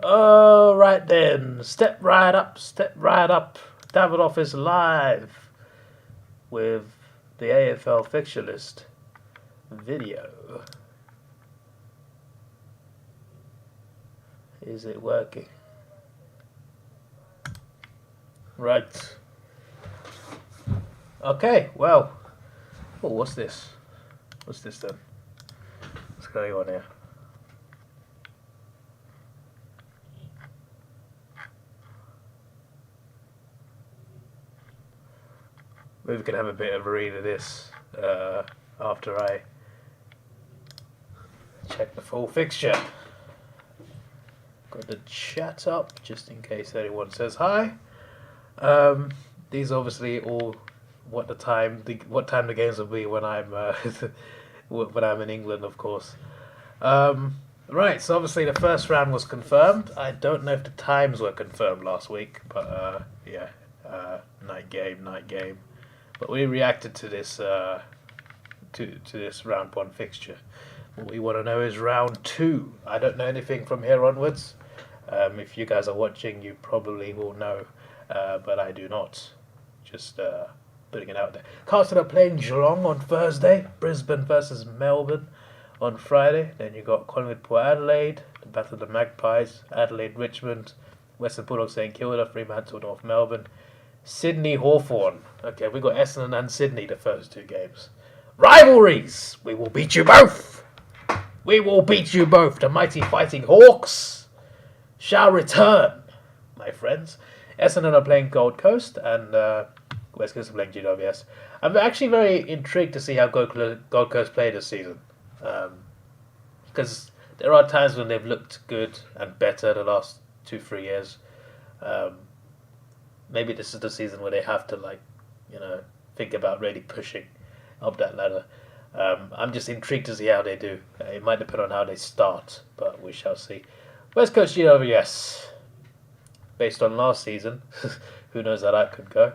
Right then, step right up, step right up. Davidoff is live with the AFL Fixture list video. Is it working? Right. Okay, well. Oh, what's this? What's this then? What's going on here? Maybe we can have a bit of a read of this after I check the full fixture. Got the chat up just in case anyone says hi. These obviously all what time the games will be when I'm when I'm in England, of course. Right, so obviously the first round was confirmed. I don't know if the times were confirmed last week, but yeah, night game. But we reacted to this to this round one fixture. What we want to know is round two. I don't know anything from here onwards. If you guys are watching, you probably will know, but I do not. Just putting it out there. Carlton are playing Geelong on Thursday. Brisbane versus Melbourne on Friday. Then you got Collingwood Port Adelaide, the Battle of the Magpies, Adelaide Richmond, Western Bulldogs St Kilda, Fremantle North Melbourne, Sydney Hawthorn. Okay, we got Essendon and Sydney the first two games. Rivalries! We will beat you both! We will beat you both! The mighty Fighting Hawks shall return, my friends. Essendon are playing Gold Coast and West Coast are playing GWS. I'm actually very intrigued to see how Gold Coast play this season. Because there are times when they've looked good and better the last 2-3 years. Maybe this is the season where they have to think about really pushing up that ladder. I'm just intrigued to see how they do. It might depend on how they start, but we shall see. West Coast GWS, based on last season, who knows how that could go.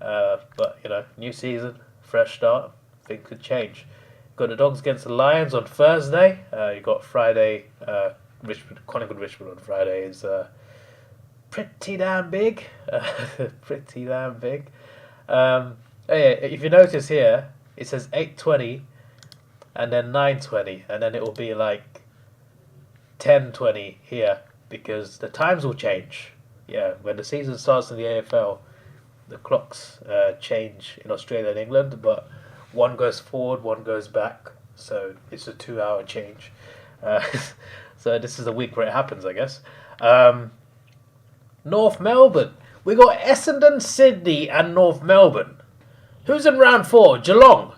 But new season, fresh start, things could change. Got the Dogs against the Lions on Thursday. You got Friday, Collingwood Richmond on Friday is pretty damn big. Pretty damn big. If you notice here, it says 8:20 and then 9:20, and then it will be like 10:20 here because the times will change. Yeah, when the season starts in the AFL, the clocks change in Australia and England, but one goes forward, one goes back, so it's a 2-hour change. So this is the week where it happens, I guess. North Melbourne. We got Essendon, Sydney, and North Melbourne. Who's in round 4? Geelong.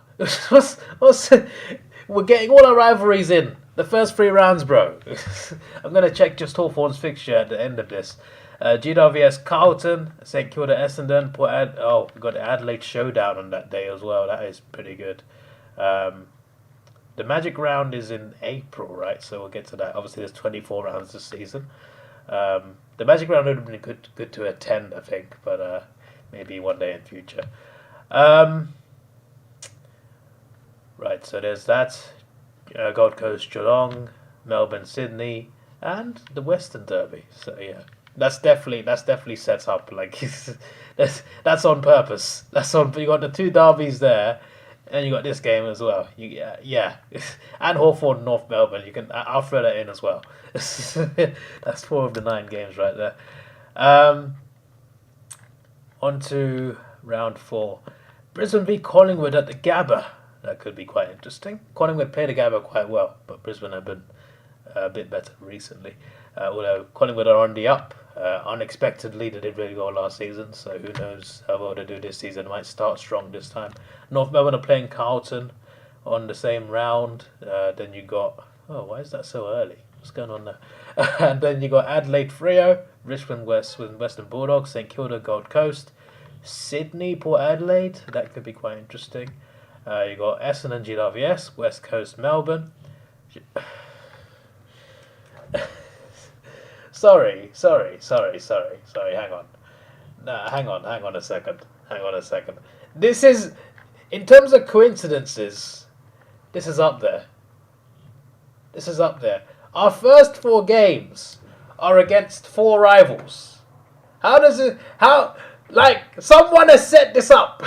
We're getting all our rivalries in. The first 3 rounds, bro. I'm going to check just Hawthorn's fixture at the end of this. GWS Carlton, St Kilda Essendon, we got the Adelaide Showdown on that day as well. That is pretty good. The Magic round is in April, right? So we'll get to that. Obviously, there's 24 rounds this season. The Magic round would have been good to attend, I think, but maybe one day in future. Right, so there's that. Gold Coast, Geelong, Melbourne, Sydney, and the Western Derby. So yeah, that's definitely set up. Like that's on purpose. You got the 2 derbies there, and you got this game as well. Yeah, and Hawthorn, North Melbourne. I'll throw that in as well. That's 4 of the 9 games right there. On to round 4. Brisbane v Collingwood at the Gabba. That could be quite interesting. Collingwood played the Gabba quite well, but Brisbane have been a bit better recently. Although Collingwood are on the up. Unexpectedly, they did really well last season, so who knows how well they do this season. Might start strong this time. North Melbourne are playing Carlton on the same round. Then you got... Oh, why is that so early? What's going on there? And then you got Adelaide Freo, Richmond Western Bulldogs, St Kilda Gold Coast, Sydney Port Adelaide. That could be quite interesting. You got Essendon GWS, West Coast Melbourne. Sorry. Hang on. Nah, hang on a second. This is, in terms of coincidences, this is up there. Our first 4 games are against 4 rivals. How does it... How... Like, someone has set this up.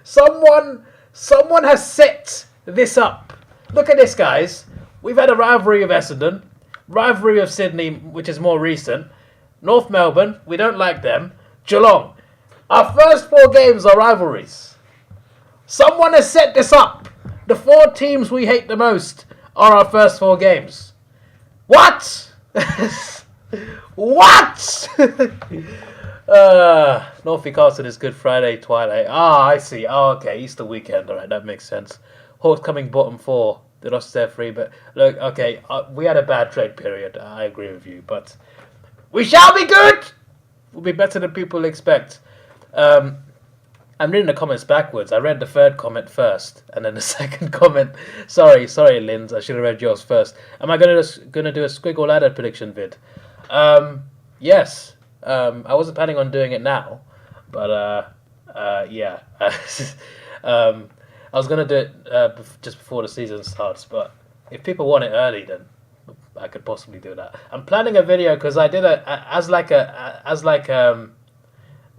Someone has set this up. Look at this, guys. We've had a rivalry of Essendon. Rivalry of Sydney, which is more recent. North Melbourne, we don't like them. Geelong. Our first 4 games are rivalries. Someone has set this up. The 4 teams we hate the most are our first 4 games. What? What? Northie Carlton is Good Friday, Twilight. I see. Oh, okay. Easter weekend. All right, that makes sense. Hawks coming bottom 4. They lost their 3, but look, okay, we had a bad trade period. I agree with you, but we shall be good. We'll be better than people expect. I'm reading the comments backwards. I read the 3rd comment first, and then the 2nd comment. Sorry, Linz. I should have read yours first. Am I gonna do a squiggle ladder prediction vid? Yes. I wasn't planning on doing it now, but yeah. I was gonna do it just before the season starts, but if people want it early, then I could possibly do that. I'm planning a video because I did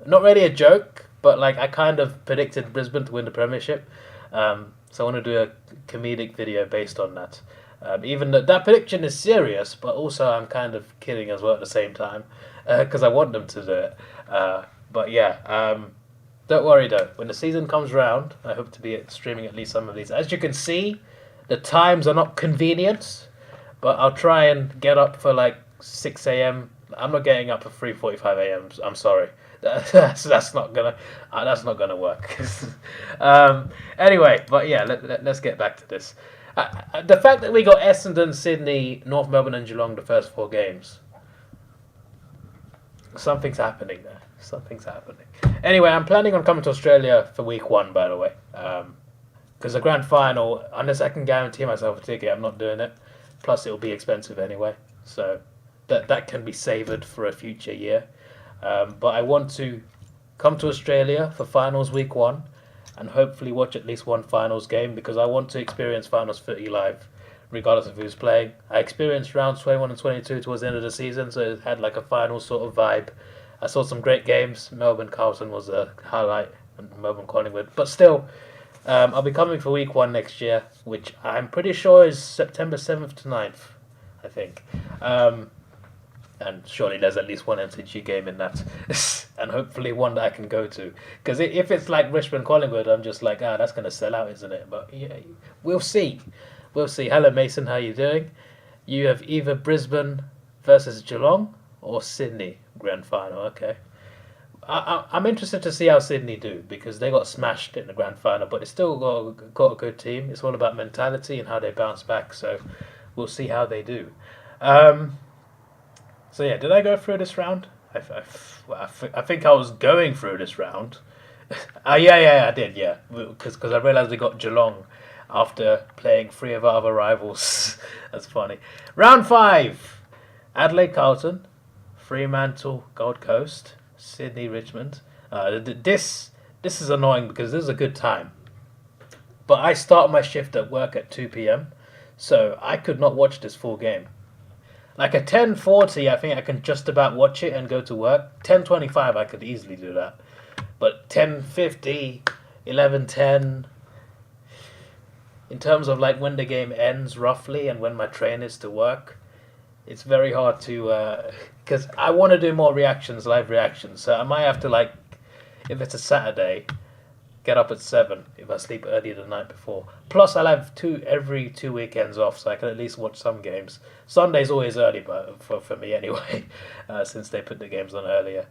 not really a joke, but like I kind of predicted Brisbane to win the premiership. So I want to do a comedic video based on that. Even that prediction is serious, but also I'm kind of kidding as well at the same time because I want them to do it. But yeah, don't worry though. When the season comes round, I hope to be streaming at least some of these. As you can see, the times are not convenient, but I'll try and get up for like 6 a.m. I'm not getting up at 3:45 a.m. I'm sorry. That's not gonna work. Anyway, but yeah, let's get back to this. The fact that we got Essendon, Sydney, North Melbourne, and Geelong the first 4 games. Something's happening there. Something's happening. Anyway, I'm planning on coming to Australia for week 1, by the way. Because the grand final, unless I can guarantee myself a ticket, I'm not doing it. Plus, it'll be expensive anyway. So that can be savoured for a future year. But I want to come to Australia for finals week 1 and hopefully watch at least one finals game because I want to experience finals footy live, regardless of who's playing. I experienced rounds 21 and 22 towards the end of the season, so it had like a final sort of vibe. I saw some great games. Melbourne Carlton was a highlight, and Melbourne Collingwood. But still, I'll be coming for week 1 next year, which I'm pretty sure is September 7th to 9th, I think. And surely there's at least one MCG game in that. And hopefully one that I can go to. Because if it's like Richmond Collingwood, I'm just like, that's going to sell out, isn't it? But yeah, we'll see. We'll see. Hello, Mason. How you doing? You have either Brisbane versus Geelong or Sydney grand final. Okay. I'm interested to see how Sydney do because they got smashed in the grand final, but they still got a good team. It's all about mentality and how they bounce back. So we'll see how they do. So yeah, did I go through this round? I think I was going through this round. Yeah, I did. Yeah, because I realised we got Geelong after playing 3 of our other rivals. That's funny. Round 5: Adelaide Carlton, Fremantle Gold Coast, Sydney Richmond. This is annoying because this is a good time, but I start my shift at work at 2 p.m, so I could not watch this full game. Like at 10:40, I think I can just about watch it and go to work. 10:25, I could easily do that. But 10:50, 11:10, in terms of like when the game ends roughly and when my train is to work, it's very hard to... Because I want to do more reactions, live reactions. So I might have to like, if it's a Saturday, get up at 7 if I sleep early the night before. Plus, I'll have every 2 weekends off, so I can at least watch some games. Sunday's always early, but for me anyway, since they put the games on earlier.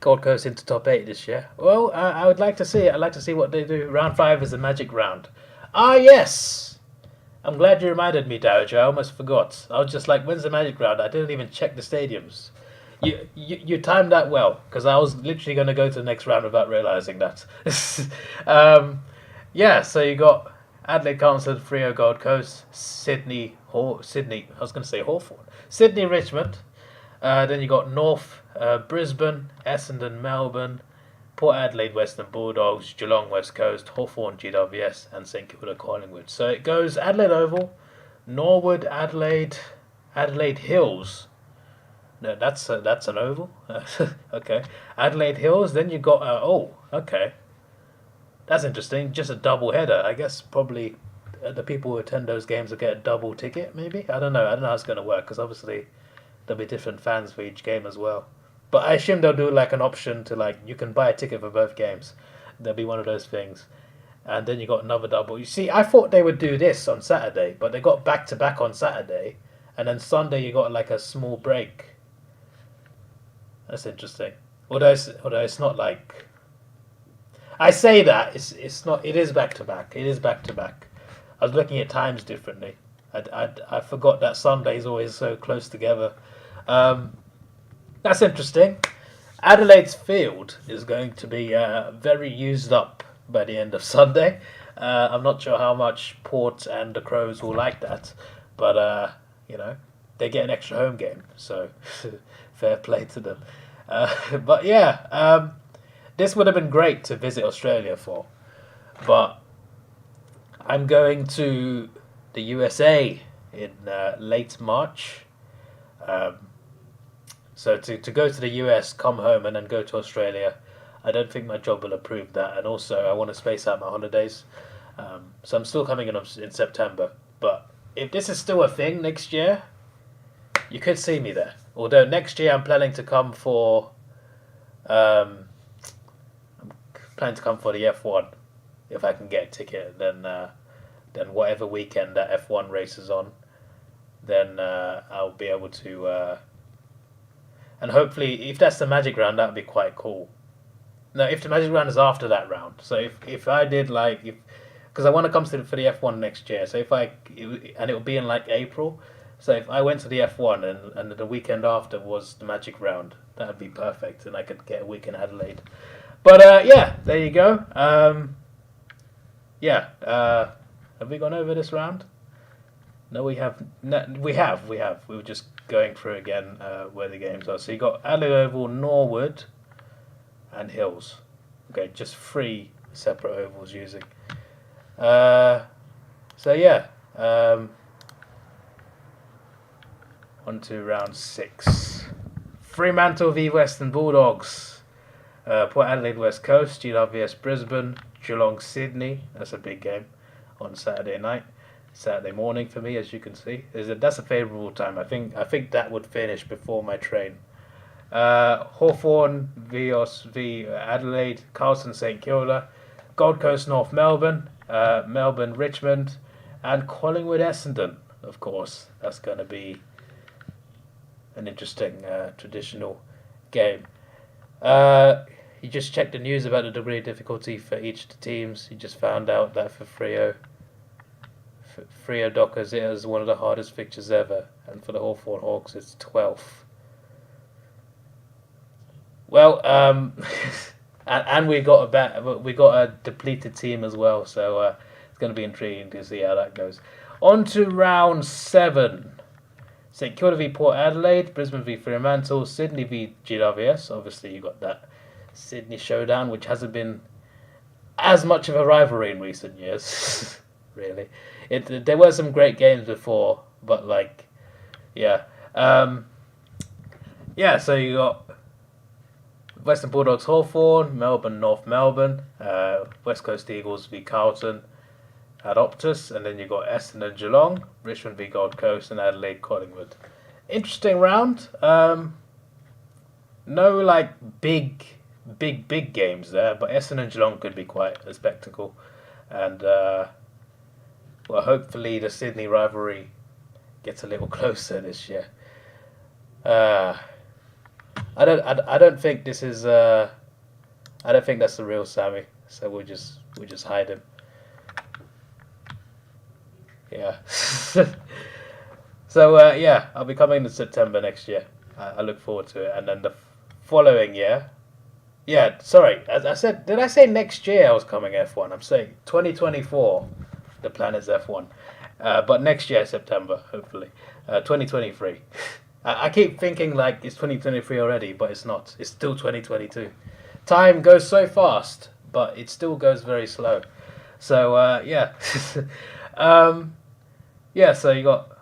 Gold Coast into top 8 this year. Well, I would like to see it. I'd like to see what they do. Round 5 is the magic round. Ah, yes! I'm glad you reminded me, Dowager. I almost forgot. I was just like, when's the magic round? I didn't even check the stadiums. You timed that well, because I was literally going to go to the next round without realising that. Yeah, so you got Adelaide Council, Freo Gold Coast, Sydney, I was going to say Hawthorn, Sydney Richmond, then you got North, Brisbane, Essendon, Melbourne, Port Adelaide, Western Bulldogs, Geelong West Coast, Hawthorn, GWS, and St Kilda Collingwood. So it goes Adelaide Oval, Norwood, Adelaide, Adelaide Hills. No, that's an oval. Okay, Adelaide Hills. Then you got okay, that's interesting. Just a double header. I guess probably the people who attend those games will get a double ticket. Maybe I don't know. I don't know how it's going to work because obviously there'll be different fans for each game as well. But I assume they'll do like an option to like you can buy a ticket for both games. There'll be one of those things. And then you got another double. You see, I thought they would do this on Saturday, but they got back to back on Saturday, and then Sunday you got like a small break. That's interesting. Although it's not like I say that it's not. It is back to back. It is back to back. I was looking at times differently. I forgot that Sunday is always so close together. That's interesting. Adelaide's field is going to be very used up by the end of Sunday. I'm not sure how much Port and the Crows will like that, but they get an extra home game, so fair play to them. But yeah, this would have been great to visit Australia for, but I'm going to the USA in late March. So to go to the US, come home, and then go to Australia, I don't think my job will approve that. And also, I want to space out my holidays. So I'm still coming in September. But if this is still a thing next year, you could see me there. Although next year I'm planning to come for the F1. If I can get a ticket, then whatever weekend that F1 race is on, then I'll be able to. And hopefully, if that's the Magic Round, that would be quite cool. No, if the Magic Round is after that round. So if I did because I want to come for the F1 next year. So and it will be in like April. So if I went to the F1 and the weekend after was the Magic Round, that would be perfect, and I could get a week in Adelaide. But yeah, there you go. Have we gone over this round? No, we have. No, we have. We were just going through again where the games are. So you got Adelaide Oval, Norwood, and Hills. Okay, just 3 separate ovals using. So yeah, on to round 6. Fremantle v Western Bulldogs. Port Adelaide West Coast, GWS Brisbane, Geelong Sydney. That's a big game on Saturday night. Saturday morning for me, as you can see. That's a favourable time. I think that would finish before my train. Hawthorn v Adelaide, Carlton St Kilda, Gold Coast North Melbourne, Melbourne Richmond, and Collingwood Essendon. Of course, that's going to be an interesting traditional game. You just checked the news about the degree of difficulty for each of the teams. You just found out that for Freo Dockers it is one of the hardest fixtures ever, and for the Hawthorn Hawks it's 12th. Well, and we got a depleted team as well, so it's going to be intriguing to see how that goes. On to round 7. St Kilda v Port Adelaide, Brisbane v Fremantle, Sydney v GWS. Obviously, you got that Sydney showdown, which hasn't been as much of a rivalry in recent years. Really, there were some great games before, but So you got Western Bulldogs Hawthorn, Melbourne North Melbourne, West Coast Eagles v Carlton at Optus, and then you got Essendon Geelong, Richmond v Gold Coast, and Adelaide Collingwood. Interesting round. No big games there, but Essendon Geelong could be quite a spectacle, and hopefully the Sydney rivalry gets a little closer this year. I don't think this is. I don't think that's the real Sammy. So we'll just hide him. Yeah. So I'll be coming in September next year. I look forward to it, and then the following year. Yeah, sorry. As I said, did I say next year I was coming F1? I'm saying 2024. The plan is F1, but next year September, hopefully, 2023. I keep thinking it's 2023 already, but it's not. It's still 2022. Time goes so fast, but it still goes very slow. So yeah, So you got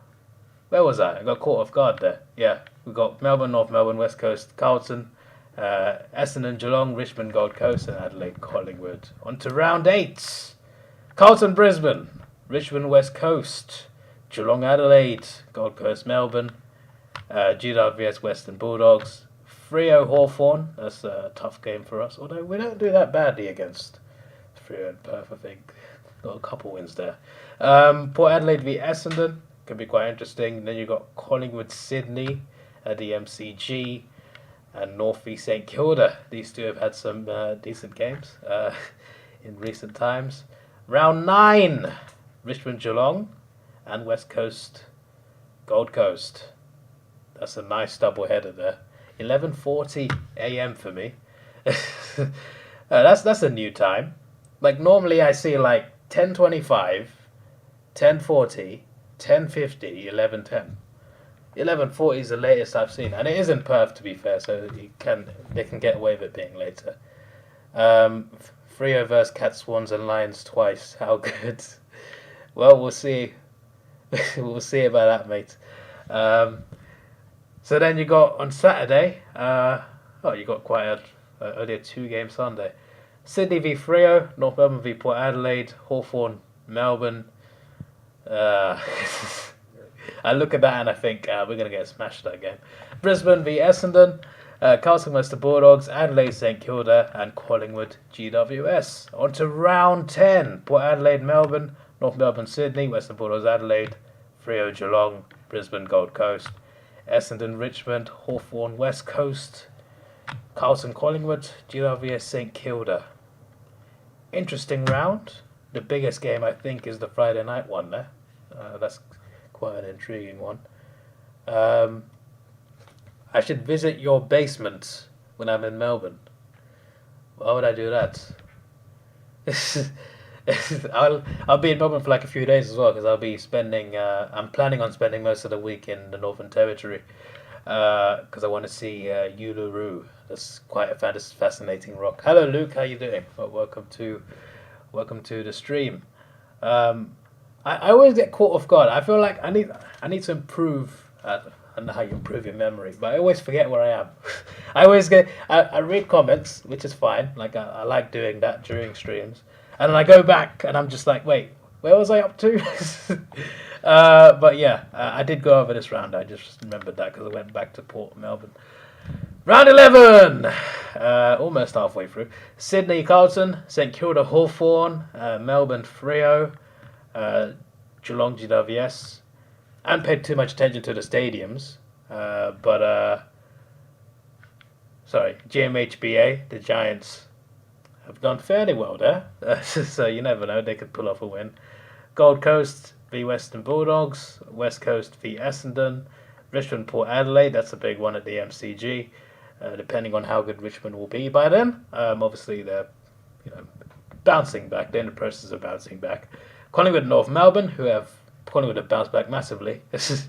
Where was I? I got caught off guard there. Yeah, we got Melbourne, North Melbourne, West Coast, Carlton, Essendon, Geelong, Richmond, Gold Coast, and Adelaide, Collingwood. On to round 8. Carlton, Brisbane, Richmond, West Coast, Geelong, Adelaide, Gold Coast, Melbourne, GWS, Western Bulldogs, Freo, Hawthorn. That's a tough game for us, although we don't do that badly against Freo and Perth, I think. Got a couple wins there. Port Adelaide v Essendon. Could be quite interesting. Then you've got Collingwood, Sydney at the MCG, and North v St Kilda. These two have had some decent games in recent times. Round 9, Richmond, Geelong, and West Coast, Gold Coast. That's a nice double header there. 11:40 a.m. for me. That's a new time. Like normally I see like 10:25, 10:40. 10:50, 11:10. 11:40 is the latest I've seen, and it is in Perth to be fair, so they can get away with it being later. Freo versus Cats, Swans, and Lions twice. How good? Well, we'll see. We'll see about that, mate. So then you got on Saturday. You got quite only a 2-game Sunday. Sydney v Freo, North Melbourne v Port Adelaide, Hawthorn, Melbourne. I look at that and I think we're going to get smashed that game. Brisbane v Essendon, Carlton Western Bulldogs, Adelaide St Kilda, and Collingwood GWS. On to round 10. Port Adelaide Melbourne, North Melbourne Sydney, Western Bulldogs Adelaide, Freo Geelong, Brisbane Gold Coast, Essendon Richmond, Hawthorn West Coast, Carlton Collingwood, GWS St Kilda. Interesting round. The biggest game I think is the Friday night one there. That's quite an intriguing one. I should visit your basement when I'm in Melbourne. Why would I do that? I'll be in Melbourne for like a few days as well because I'll be spending. I'm planning on spending most of the week in the Northern Territory because I want to see Uluru. That's quite a fascinating rock. Hello, Luke. How you doing? Well, welcome to the stream. I always get caught off guard. I feel like I need to improve. I don't know how you improve your memory, but I always forget where I am. I read comments, which is fine. Like I like doing that during streams, and then I go back and I'm just like, wait, where was I up to? But yeah, I did go over this round. I just remembered that because I went back to Port Melbourne. Round 11, almost halfway through. Sydney Carlton, St Kilda Hawthorn, Melbourne Freo, Geelong GWS. I haven't paid too much attention to the stadiums, GMHBA, the Giants, have done fairly well there. So you never know, they could pull off a win. Gold Coast v Western Bulldogs, West Coast v Essendon, Richmond Port Adelaide, that's a big one at the MCG. Depending on how good Richmond will be by then. Obviously, they're bouncing back. They're in the process of bouncing back. Collingwood North Melbourne, Collingwood have bounced back massively. This is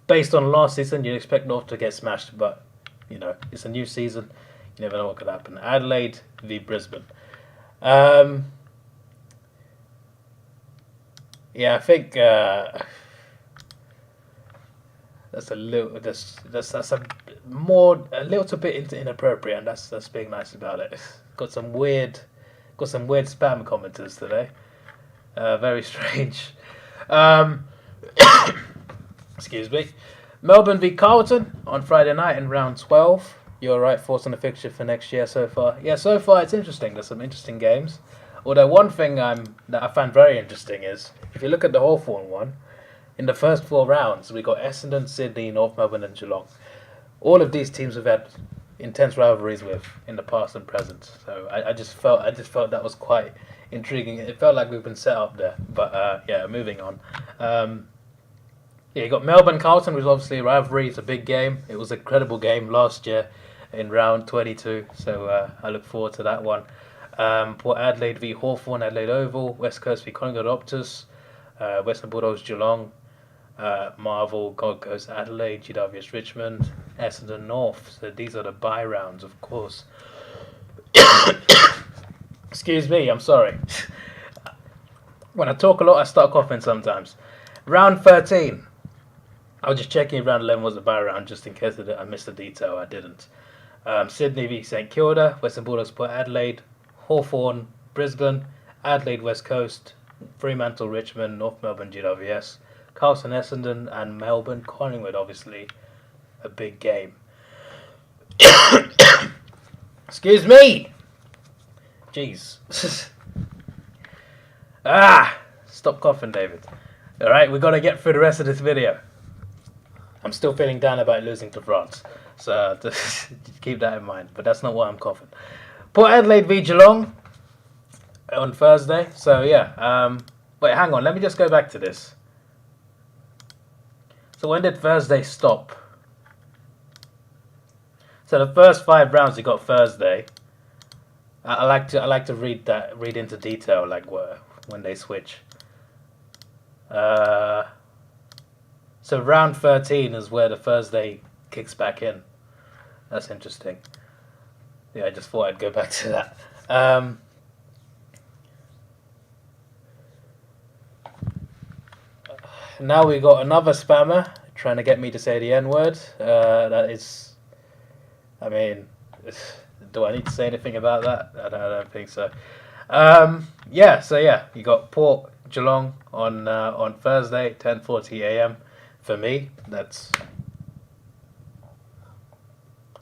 based on last season. You'd expect North to get smashed, but it's a new season. You never know what could happen. Adelaide v Brisbane. I think. That's a little bit inappropriate, and that's being nice about it. Got some weird spam commenters today. Very strange. Excuse me. Melbourne v Carlton on Friday night in round 12. You're right. Thoughts on the fixture for next year so far? Yeah, so far it's interesting. There's some interesting games. Although one thing that I found very interesting is if you look at the Hawthorn one. In the first 4 rounds, we got Essendon, Sydney, North Melbourne, and Geelong. All of these teams we've had intense rivalries with in the past and present. So I just felt that was quite intriguing. It felt like we've been set up there. But moving on. You got Melbourne Carlton, which is obviously a rivalry. It's a big game. It was an incredible game last year in round 22. So I look forward to that one. Port Adelaide v Hawthorn, Adelaide Oval. West Coast v Collingwood Optus. Western Bulldogs Geelong. Marvel, Gold Coast, Adelaide, GWS Richmond, Essendon North. So these are the bye rounds, of course. Excuse me, I'm sorry. When I talk a lot, I start coughing sometimes. Round 13. I was just checking if round 11 was a bye round just in case I missed a detail. I didn't. Sydney v St Kilda, Western Bulldogs Port Adelaide, Hawthorn, Brisbane, Adelaide West Coast, Fremantle Richmond, North Melbourne GWS, Carlton Essendon, and Melbourne Collingwood. Obviously, a big game. Excuse me. Jeez. Stop coughing, David. All right, we got to get through the rest of this video. I'm still feeling down about losing to France, so just keep that in mind. But that's not why I'm coughing. Port Adelaide v Geelong on Thursday. So yeah, wait, hang on. Let me just go back to this. So when did Thursday stop? So the first 5 rounds you got Thursday. I like to read into detail, like when they switch. So round 13 is where the Thursday kicks back in. That's interesting. Yeah, I just thought I'd go back to that. Now we got another spammer trying to get me to say the N-word. That is, I mean, do I need to say anything about that? I don't think so. Yeah, so yeah, you got Port Geelong on Thursday, 10:40 a.m. For me, that's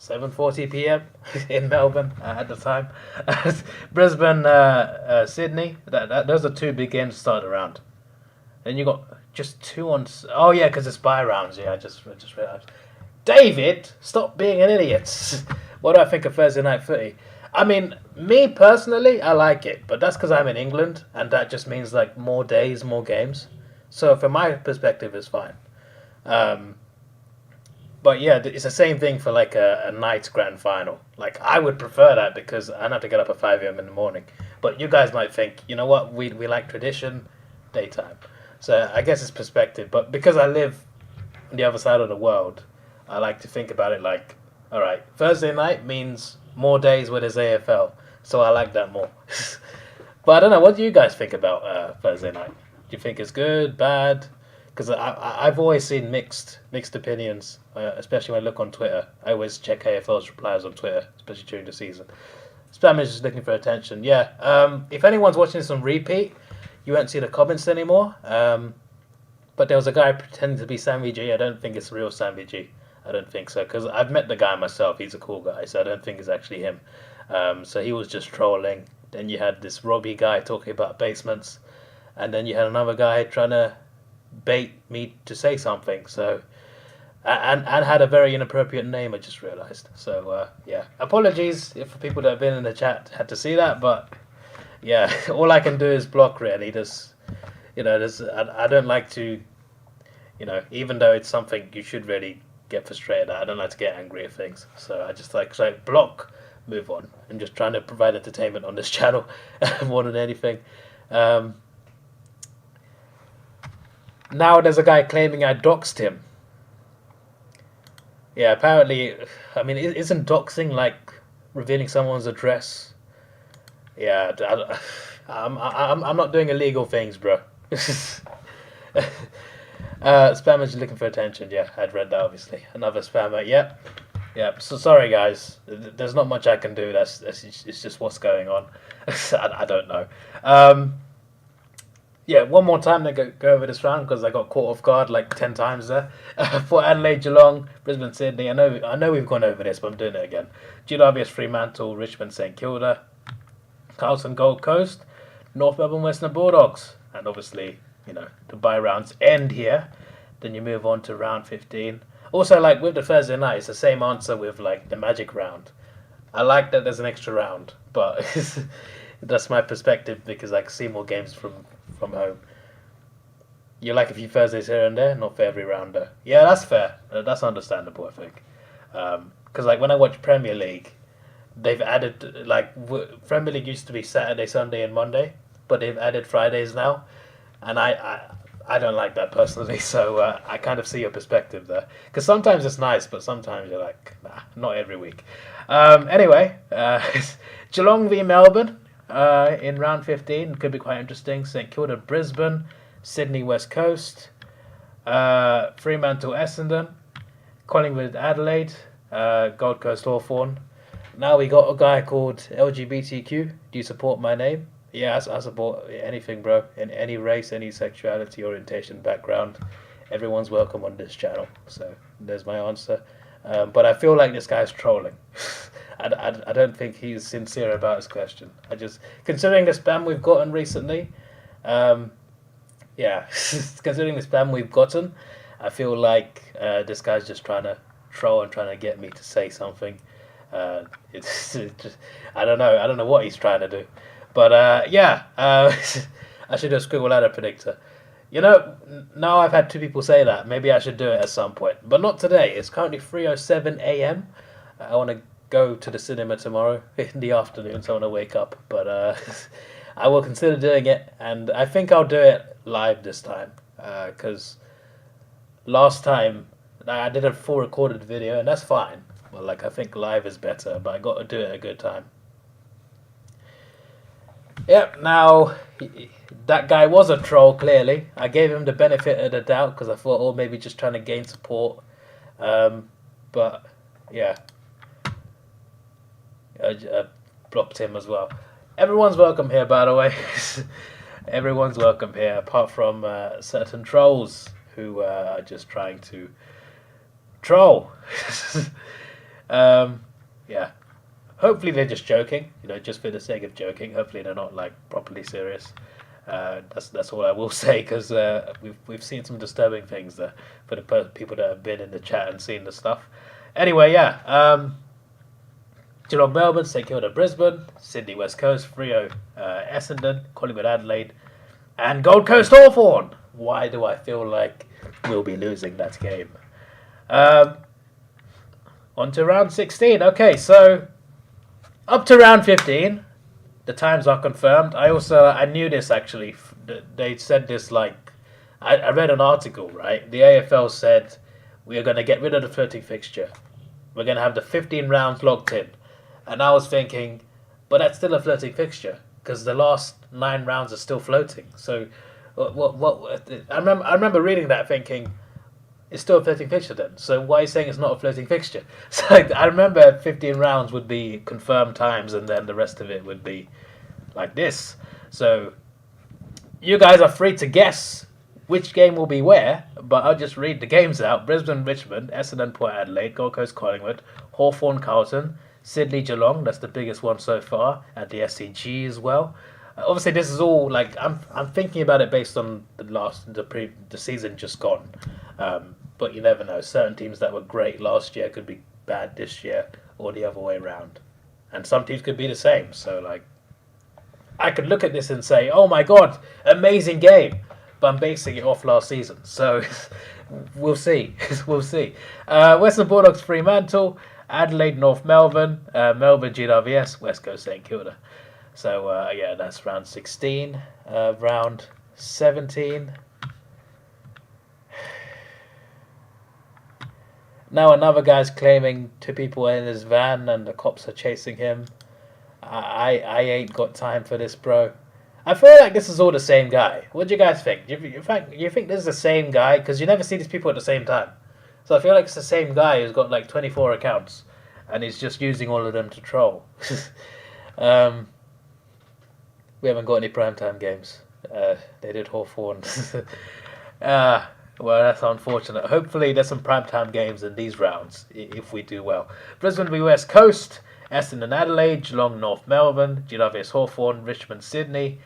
7:40 p.m. in Melbourne at the time. Brisbane, Sydney. Those are 2 big games to start the round. Then you got just 2 on. Oh yeah, because it's bye rounds. Yeah, I just realised. David, stop being an idiot. What do I think of Thursday night footy? I mean, me personally, I like it, but that's because I'm in England, and that just means like more days, more games. So from my perspective, it's fine. But yeah, it's the same thing for like a night grand final. Like I would prefer that because I don't have to get up at 5 a.m. in the morning. But you guys might think, you know what, we like tradition, daytime. So I guess it's perspective. But because I live on the other side of the world, I like to think about it like, all right, Thursday night means more days where there's AFL. So I like that more. But I don't know, what do you guys think about Thursday night? Do you think it's good, bad? Because I've always seen mixed opinions, especially when I look on Twitter. I always check AFL's replies on Twitter, especially during the season. Spam is just looking for attention. Yeah, if anyone's watching this on repeat, you won't see the comments anymore. But there was a guy pretending to be Sammy G. I don't think it's real Sammy G. I don't think so, because I've met the guy myself. He's a cool guy, so I don't think it's actually him. So he was just trolling. Then you had this Robbie guy talking about basements. And then you had another guy trying to bait me to say something. So, and had a very inappropriate name, I just realised. So, yeah. Apologies if people that have been in the chat had to see that, but yeah, all I can do is block, really. I don't like to, even though it's something you should really get frustrated at, I don't like to get angry at things. So I just like block, move on. I'm just trying to provide entertainment on this channel more than anything. Now there's a guy claiming I doxed him. Yeah, apparently, I mean, isn't doxing like revealing someone's address? Yeah, I'm not doing illegal things, bro. Spammers looking for attention. Yeah, I'd read that, obviously. Another spammer. Yep. So sorry, guys. There's not much I can do. It's just what's going on. I don't know. Yeah, one more time to go over this round because I got caught off guard like 10 times there. For Adelaide, Geelong, Brisbane, Sydney. I know we've gone over this, but I'm doing it again. GWS, Fremantle, Richmond, St Kilda, Carlton, Gold Coast, North Melbourne, Western Bulldogs, and obviously, the bye rounds end here. Then you move on to round 15. Also, like with the Thursday night, it's the same answer with like the Magic round. I like that there's an extra round, but that's my perspective because I can see more games from home. You like a few Thursdays here and there, not for every rounder. Yeah, that's fair. That's understandable, I think. Because like when I watch Premier League, they've added Premier League used to be Saturday, Sunday, and Monday, but they've added Fridays now, and I don't like that personally. So I kind of see your perspective there. Because sometimes it's nice, but sometimes you're like, nah, not every week. Anyway, Geelong v Melbourne. In round 15, could be quite interesting. St Kilda, Brisbane, Sydney, West Coast, Fremantle Essendon, Collingwood Adelaide, Gold Coast Hawthorn. Now we got a guy called LGBTQ. Do you support my name? Yeah, I support anything, bro. In any race, any sexuality, orientation, background. Everyone's welcome on this channel. So there's my answer. But I feel like this guy's trolling. I don't think he's sincere about his question. Considering the spam we've gotten recently, yeah, considering the spam we've gotten, I feel like this guy's just trying to troll and trying to get me to say something. It's just, I don't know what he's trying to do. But yeah, I should have scribbled out a predictor. You know, now I've had two people say that. Maybe I should do it at some point. But not today. It's currently 3:07 a.m. I want to go to the cinema tomorrow in the afternoon, so I want to wake up. But I will consider doing it. And I think I'll do it live this time. Because last time I did a full recorded video, and that's fine. Well, like, I think live is better, but I got to do it at a good time. Yep, now, that guy was a troll, clearly. I gave him the benefit of the doubt because I thought, oh, maybe just trying to gain support. But, yeah. I blocked him as well. Everyone's welcome here, by the way. Everyone's welcome here, apart from certain trolls who are just trying to troll. Yeah. Hopefully they're just joking, you know, just for the sake of joking. Hopefully they're not like properly serious. That's all I will say, because we've seen some disturbing things there for the people that have been in the chat and seen the stuff. Anyway, yeah. Geelong Melbourne, St Kilda Brisbane, Sydney West Coast, Freo Essendon, Collingwood Adelaide, and Gold Coast Hawthorn. Why do I feel like we'll be losing that game? On to round 16. Okay, so up to round 15, the times are confirmed. I knew this actually. They said this like, I read an article, right? The AFL said, we are going to get rid of the floating fixture. We're going to have the 15 rounds locked in. And I was thinking, but that's still a floating fixture because the last 9 rounds are still floating. So what I remember reading that thinking, it's still a floating fixture then. So why are you saying it's not a floating fixture? So I remember 15 rounds would be confirmed times and then the rest of it would be like this. So you guys are free to guess which game will be where, but I'll just read the games out. Brisbane, Richmond, Essendon, Port Adelaide, Gold Coast, Collingwood, Hawthorn, Carlton, Sydney, Geelong, that's the biggest one so far, at the SCG as well. Obviously, this is all like I'm thinking about it based on the season just gone. But you never know. Certain teams that were great last year could be bad this year, or the other way around. And some teams could be the same. So like, I could look at this and say, "Oh my God, amazing game," but I'm basing it off last season. So we'll see. We'll see. Western Bulldogs, Fremantle, Adelaide, North Melbourne, Melbourne, GWS, West Coast, St Kilda. So yeah, that's round 16. Round 17. Now another guy's claiming 2 people are in his van and the cops are chasing him. I ain't got time for this, bro. I feel like this is all the same guy. What do you guys think? You think this is the same guy? Because you never see these people at the same time. So I feel like it's the same guy who's got like 24 accounts and he's just using all of them to troll. We haven't got any primetime games. They did Hawthorn. Well, that's unfortunate. Hopefully there's some primetime games in these rounds, if we do well. Brisbane v West Coast, Essendon Adelaide, Geelong North Melbourne, GWS Hawthorn, Richmond Sydney,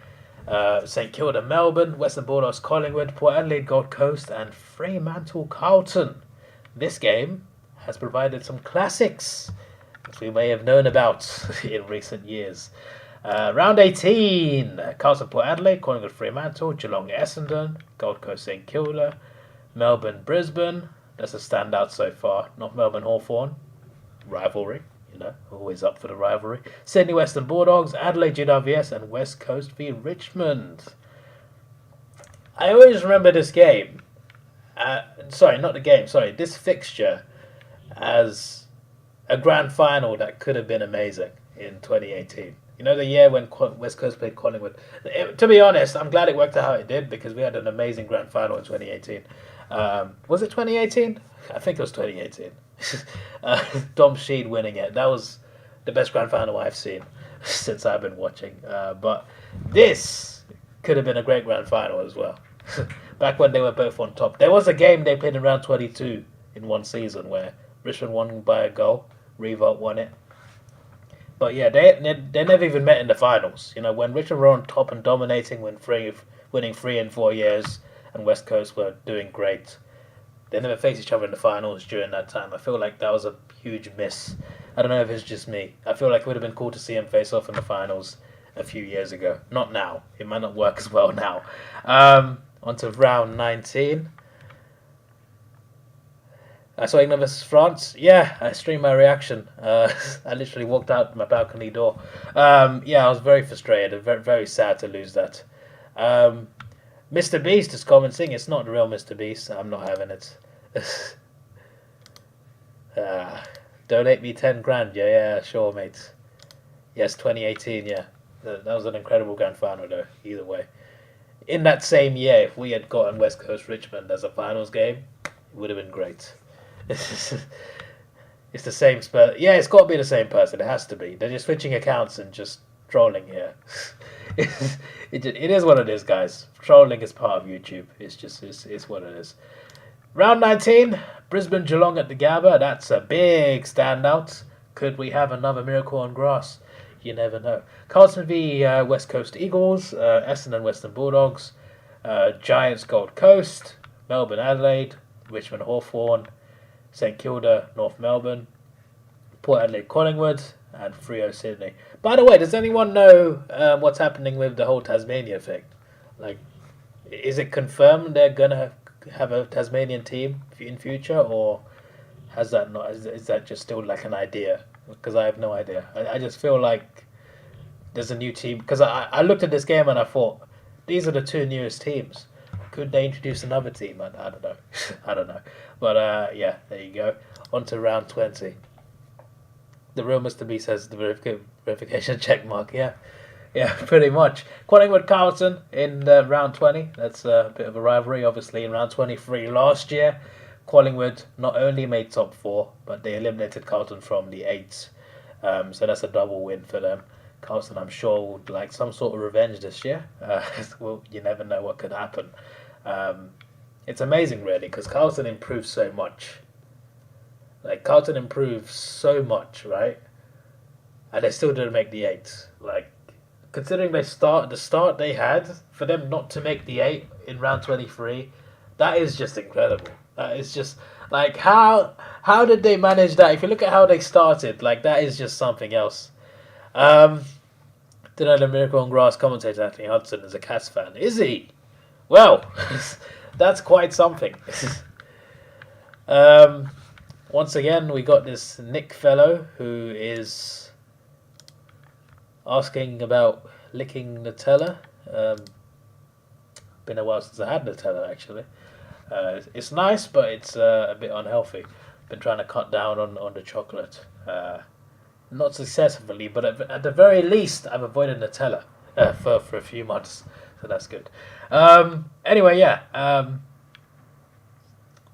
St Kilda Melbourne, Western Bulldogs Collingwood, Port Adelaide Gold Coast, and Fremantle Carlton. This game has provided some classics that we may have known about in recent years. Round 18, Carlton Port Adelaide, Collingwood Fremantle, Geelong Essendon, Gold Coast St Kilda, Melbourne Brisbane, that's a standout so far. North Melbourne Hawthorn, rivalry, you know, always up for the rivalry. Sydney Western Bulldogs, Adelaide GWS, and West Coast v Richmond. I always remember this game, this fixture as a grand final that could have been amazing in 2018. You know, the year when West Coast played Collingwood. To be honest, I'm glad it worked out how it did because we had an amazing grand final in 2018. Was it 2018? I think it was 2018. Dom Sheed winning it. That was the best grand final I've seen since I've been watching. But this could have been a great grand final as well. Back when they were both on top. There was a game they played in round 22 in one season where Richmond won by a goal. Revolt won it. But yeah, they never even met in the finals. You know, when Richmond were on top and dominating, winning 3 in 4 years, and West Coast were doing great, they never faced each other in the finals during that time. I feel like that was a huge miss. I don't know if it's just me. I feel like it would have been cool to see them face off in the finals a few years ago. Not now. It might not work as well now. On to round 19. I saw England versus France. Yeah, I streamed my reaction. I literally walked out my balcony door. Yeah, I was very frustrated. Very, very sad to lose that. Mr. Beast is commenting. It's not the real Mr. Beast. I'm not having it. Donate me 10 grand. Yeah, sure, mate. Yes, 2018. Yeah, that was an incredible grand final, though. Either way, in that same year, if we had gotten West Coast Richmond as a finals game, it would have been great. It's the same yeah, it's got to be the same person. It has to be. They're just switching accounts and just trolling here. It is what it is, guys. Trolling is part of YouTube. It's what it is. Round 19, Brisbane Geelong at the Gabba. That's a big standout. Could we have another miracle on grass? You never know. Carlton v West Coast Eagles, Essendon Western Bulldogs, Giants Gold Coast, Melbourne Adelaide, Richmond Hawthorn, St Kilda, North Melbourne, Port Adelaide, Collingwood, and Freo, Sydney. By the way, does anyone know what's happening with the whole Tasmania thing? Like, is it confirmed they're gonna have a Tasmanian team in future, or has that not? Is that just still like an idea? Because I have no idea. I just feel like there's a new team. Because I looked at this game and I thought these are the 2 newest teams. Could they introduce another team? I don't know. I don't know. But yeah, there you go. On to round 20. The real Mr. B says the verification check mark. Yeah, pretty much. Collingwood Carlton in round 20. That's a bit of a rivalry, obviously. In round 23 last year, Collingwood not only made top 4, but they eliminated Carlton from the 8. So that's a double win for them. Carlton, I'm sure, would like some sort of revenge this year. Well, you never know what could happen. It's amazing, really, because Carlton improved so much. Like, Carlton improved so much, right? And they still didn't make the 8. Like, considering the start they had, for them not to make the 8 in round 23, that is just incredible. That is just, like, how did they manage that? If you look at how they started, like, that is just something else. Did the Miracle on Grass commentator Anthony Hudson is a Cats fan? Is he? Well, that's quite something. Once again, we got this Nick fellow who is asking about licking Nutella. Been a while since I had Nutella, actually. It's nice, but it's a bit unhealthy. Been trying to cut down on the chocolate. Not successfully, but at the very least, I've avoided Nutella for a few months, so that's good. Anyway, yeah.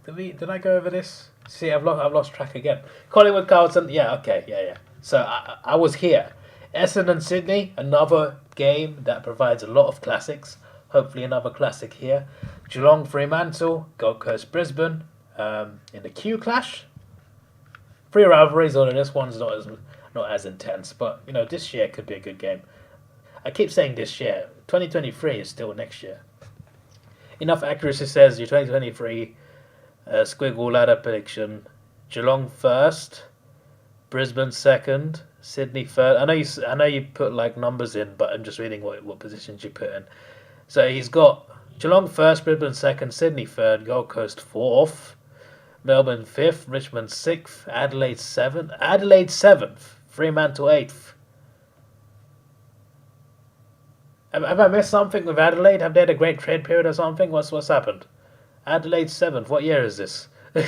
Did I go over this? See, I've lost track again. Collingwood Carlton, yeah, okay, yeah. So I was here. Essendon Sydney, another game that provides a lot of classics. Hopefully another classic here. Geelong Fremantle, Gold Coast Brisbane, in the Q Clash. 3 rivalries, although this one's not as intense, but you know, this year could be a good game. I keep saying this year. 2023 is still next year. Enough Accuracy says your 2023 squiggle ladder prediction: Geelong first, Brisbane second, Sydney third. I know you put like numbers in, but I'm just reading what positions you put in. So he's got Geelong first, Brisbane second, Sydney third, Gold Coast fourth, Melbourne fifth, Richmond sixth, Adelaide seventh, Fremantle eighth. Have I missed something with Adelaide? Have they had a great trade period or something? What's happened? Adelaide 7th. What year is this? The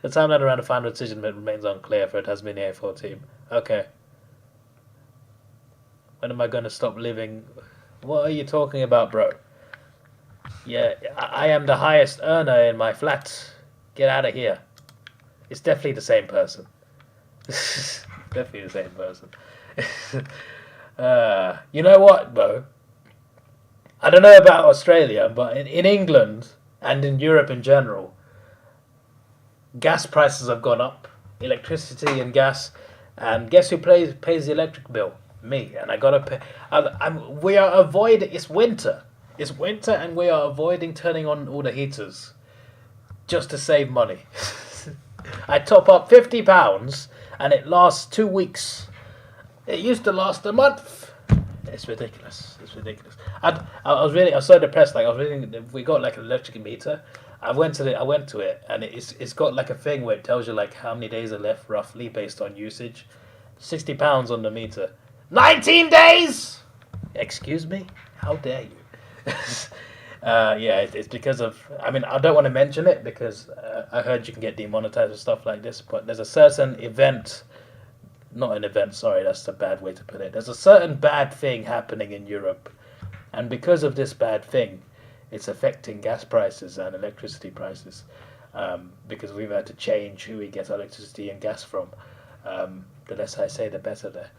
timeline around the final decision remains unclear for a Tasmania AFL team. Okay. When am I going to stop living? What are you talking about, bro? Yeah, I am the highest earner in my flat. Get out of here. It's definitely the same person. Definitely the same person. You know what, bro? I don't know about Australia, but in England and in Europe in general, gas prices have gone up. Electricity and gas. And guess who pays the electric bill? Me. And I gotta pay. We are avoiding. It's winter. It's winter, and we are avoiding turning on all the heaters just to save money. I top up £50, and it lasts 2 weeks. It used to last a month. It's ridiculous. It's ridiculous. I was so depressed. Like I was reading, we got like an electric meter. I went to it, and it's got like a thing where it tells you like how many days are left roughly based on usage. £60 on the meter. 19 days. Excuse me. How dare you? Yeah, it's because of. I mean, I don't want to mention it because I heard you can get demonetized and stuff like this. But there's a certain event, not an event. Sorry, that's a bad way to put it. There's a certain bad thing happening in Europe, and because of this bad thing, it's affecting gas prices and electricity prices. Because we've had to change who we get electricity and gas from. The less I say, the better there.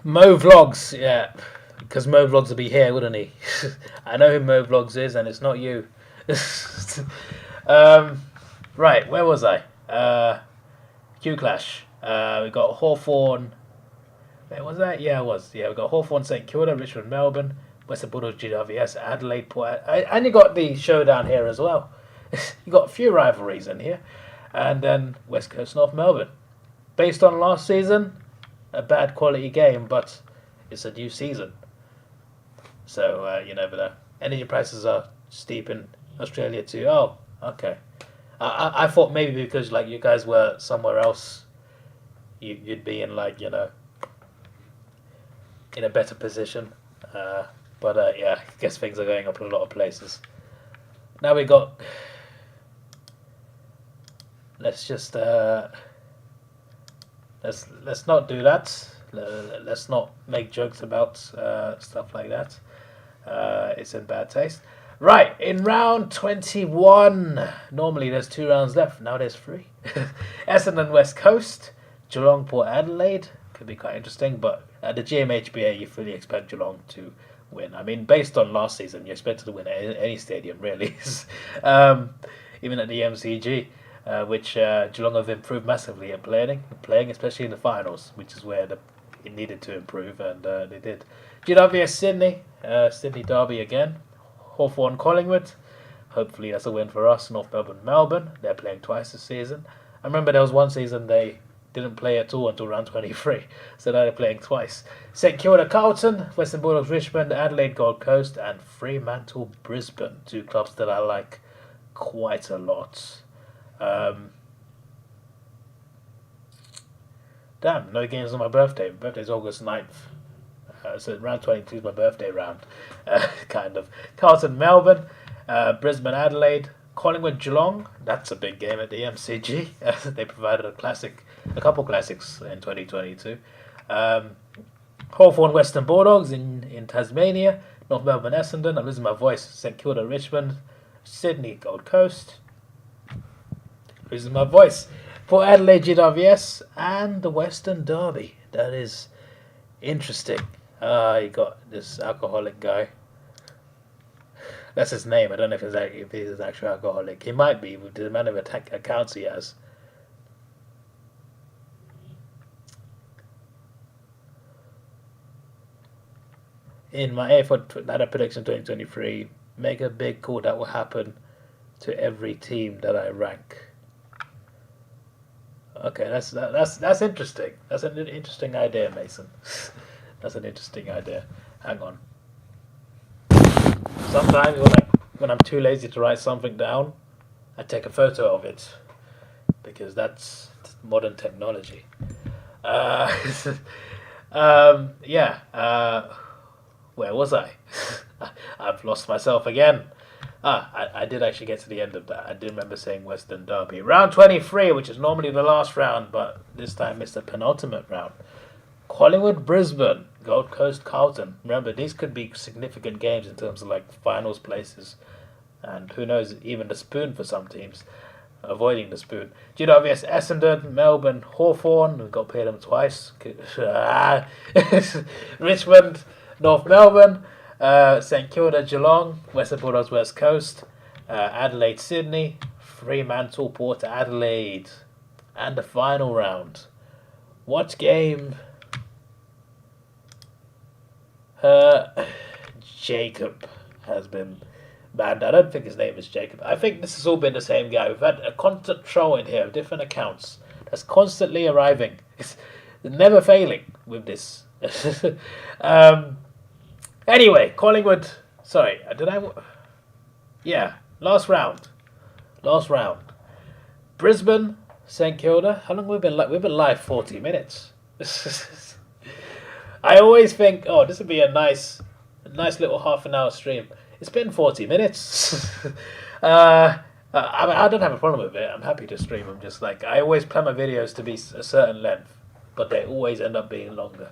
Mo Vlogs, yeah. Because Mo Vlogs would be here, wouldn't he? I know who Mo Vlogs is, and it's not you. Right, where was I? Q Clash. We got Hawthorn. Where was that? Yeah, it was. Yeah, we got Hawthorn, St Kilda, Richmond, Melbourne, Western Bulldogs, GWS, Adelaide, Port. And you got the showdown here as well. You got a few rivalries in here. And then West Coast, North Melbourne. Based on last season, a bad quality game, but it's a new season. So, you never know. Energy prices are steep in Australia too. Oh, okay. I thought maybe because like you guys were somewhere else, you'd be in like, you know, in a better position. But yeah, I guess things are going up in a lot of places. Now we got... Let's just... Let's not do that. Let's not make jokes about stuff like that. It's in bad taste. Right, in round 21, normally there's 2 rounds left. Now there's 3. Essendon West Coast, Geelong Port Adelaide. Could be quite interesting, but at the GMHBA, you fully expect Geelong to win. I mean, based on last season, you expect to win at any stadium, really. Even at the MCG. Which Geelong have improved massively at playing, especially in the finals, which is where it needed to improve, and they did. GWS Sydney, Sydney Derby again. Hawthorn Collingwood, hopefully that's a win for us. North Melbourne, they're playing twice this season. I remember there was one season they didn't play at all until round 23, so now they're playing twice. St Kilda Carlton, Western Bulldogs Richmond, Adelaide Gold Coast, and Fremantle Brisbane, 2 clubs that I like quite a lot. Damn, no games on my birthday. My birthday's August 9th. So round 22 is my birthday round. Kind of. Carlton Melbourne, Brisbane Adelaide, Collingwood Geelong. That's a big game at the MCG. They provided a couple classics in 2022. Hawthorn Western Bulldogs in Tasmania, North Melbourne Essendon. I'm losing my voice. St Kilda Richmond, Sydney Gold Coast. Losing my voice. Port Adelaide GWS and the Western Derby. That is interesting. You got this alcoholic guy. That's his name. I don't know if he's an actual alcoholic. He might be with the amount of accounts he has. In my AFL ladder prediction 2023, make a big call that will happen to every team that I rank. Okay, that's interesting. That's an interesting idea, Mason. That's an interesting idea. Hang on. Sometimes when I'm too lazy to write something down, I take a photo of it because that's modern technology. Yeah. Where was I? I've lost myself again. I did actually get to the end of that. I did remember saying Western Derby. Round 23, which is normally the last round, but this time it's the penultimate round. Collingwood, Brisbane, Gold Coast, Carlton. Remember, these could be significant games in terms of like finals places, and who knows, even the spoon for some teams. Avoiding the spoon. GWS, Essendon, Melbourne, Hawthorn. We've got to pay them twice. Richmond, North Melbourne, St Kilda, Geelong, Western Bulldogs, West Coast, Adelaide, Sydney, Fremantle, Port Adelaide, and the final round. What game? Jacob has been banned. I don't think his name is Jacob. I think this has all been the same guy. We've had a constant troll in here of different accounts that's constantly arriving. It's never failing with this. Anyway, Collingwood. Sorry, did I? Yeah, last round. Brisbane, St Kilda. How long have we been live? We've been live 40 minutes. I always think, oh, this would be a nice little half an hour stream. It's been 40 minutes. I don't have a problem with it. I'm happy to stream them. Just like I always plan my videos to be a certain length, but they always end up being longer.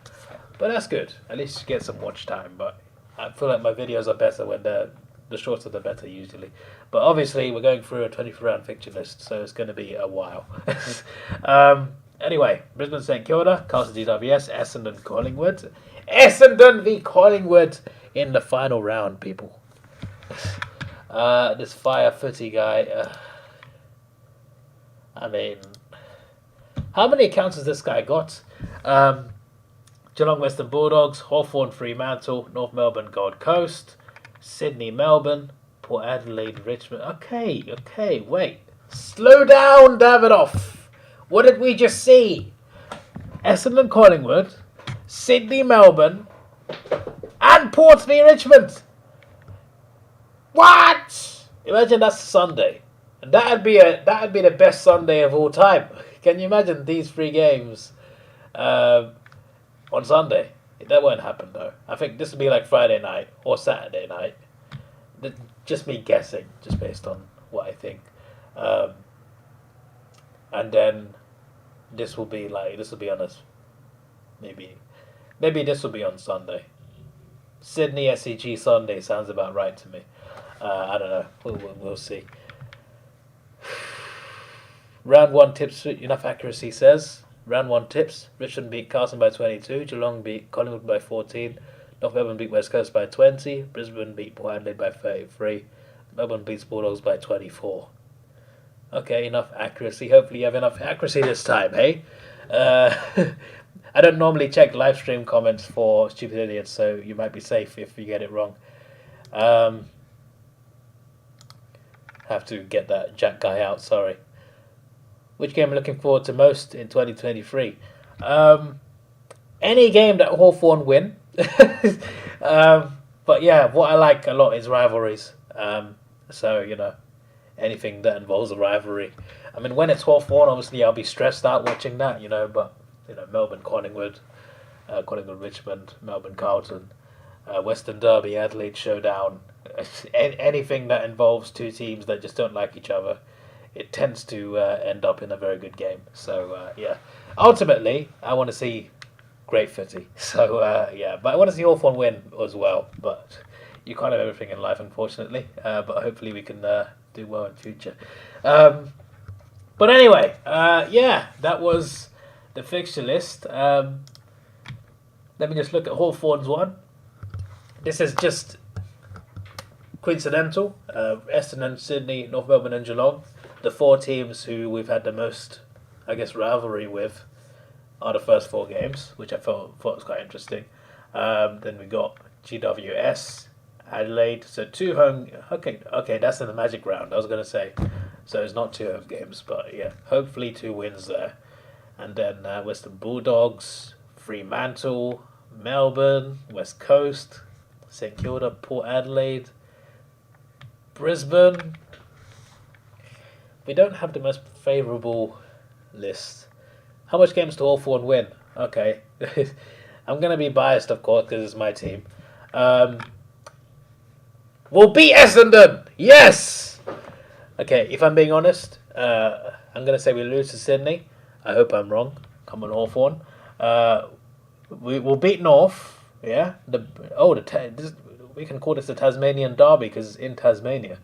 But that's good. At least you get some watch time. But I feel like my videos are better when the shorter the better usually. But obviously we're going through a 24-round fixture list, so it's going to be a while. Anyway, Brisbane, St Kilda, Carlton, GWS, Essendon, Collingwood. Essendon v Collingwood in the final round, people. This fire footy guy. I mean, how many accounts has this guy got? Geelong, Western Bulldogs, Hawthorn, Fremantle, North Melbourne, Gold Coast, Sydney, Melbourne, Port Adelaide, Richmond. Okay, wait. Slow down, Davidoff. What did we just see? Essendon, Collingwood, Sydney, Melbourne, and Port v Richmond. What? Imagine that's Sunday, and that'd be the best Sunday of all time. Can you imagine these three games on Sunday? That won't happen though. I think this would be like Friday night or Saturday night. Just me guessing, just based on what I think. And then this will be on us. Maybe this will be on Sunday. Sydney SCG Sunday sounds about right to me. I don't know. We'll see. Round 1 tips, enough accuracy says. Round 1 tips. Richmond beat Carlton by 22. Geelong beat Collingwood by 14. North Melbourne beat West Coast by 20. Brisbane beat Port Adelaide by 33. Melbourne beats Bulldogs by 24. Okay, enough accuracy. Hopefully you have enough accuracy this time, hey? I don't normally check live stream comments for stupid idiots, so you might be safe if you get it wrong. Have to get that Jack guy out, sorry. Which game I'm looking forward to most in 2023? Any game that Hawthorn win. But yeah, what I like a lot is rivalries. So, anything that involves a rivalry. I mean, when it's Hawthorn, obviously I'll be stressed out watching that, but, Melbourne, Collingwood, Collingwood, Richmond, Melbourne, Carlton, Western Derby, Adelaide Showdown, anything that involves two teams that just don't like each other, it tends to end up in a very good game. So, yeah. Ultimately, I want to see great footy. So, yeah. But I want to see Hawthorn win as well. But you can't have everything in life, unfortunately. But hopefully we can do well in future. But anyway, yeah, that was the fixture list. Let me just look at Hawthorn's one. This is just coincidental. Essendon, Sydney, North Melbourne and Geelong. The four teams who we've had the most, I guess, rivalry with are the first four games, which I thought was quite interesting. Then we got GWS, Adelaide. So two home... Okay, that's in the Magic round, I was going to say. So it's not two home games, but yeah, hopefully 2 wins there. And then Western Bulldogs, Fremantle, Melbourne, West Coast, St Kilda, Port Adelaide, Brisbane. We don't have the most favourable list. How much games do Hawthorn win? Okay. I'm going to be biased, of course, because it's my team. We'll beat Essendon! Yes! Okay, if I'm being honest, I'm going to say we lose to Sydney. I hope I'm wrong. Come on, Hawthorn. We will beat North. Yeah. We can call this the Tasmanian Derby because it's in Tasmania.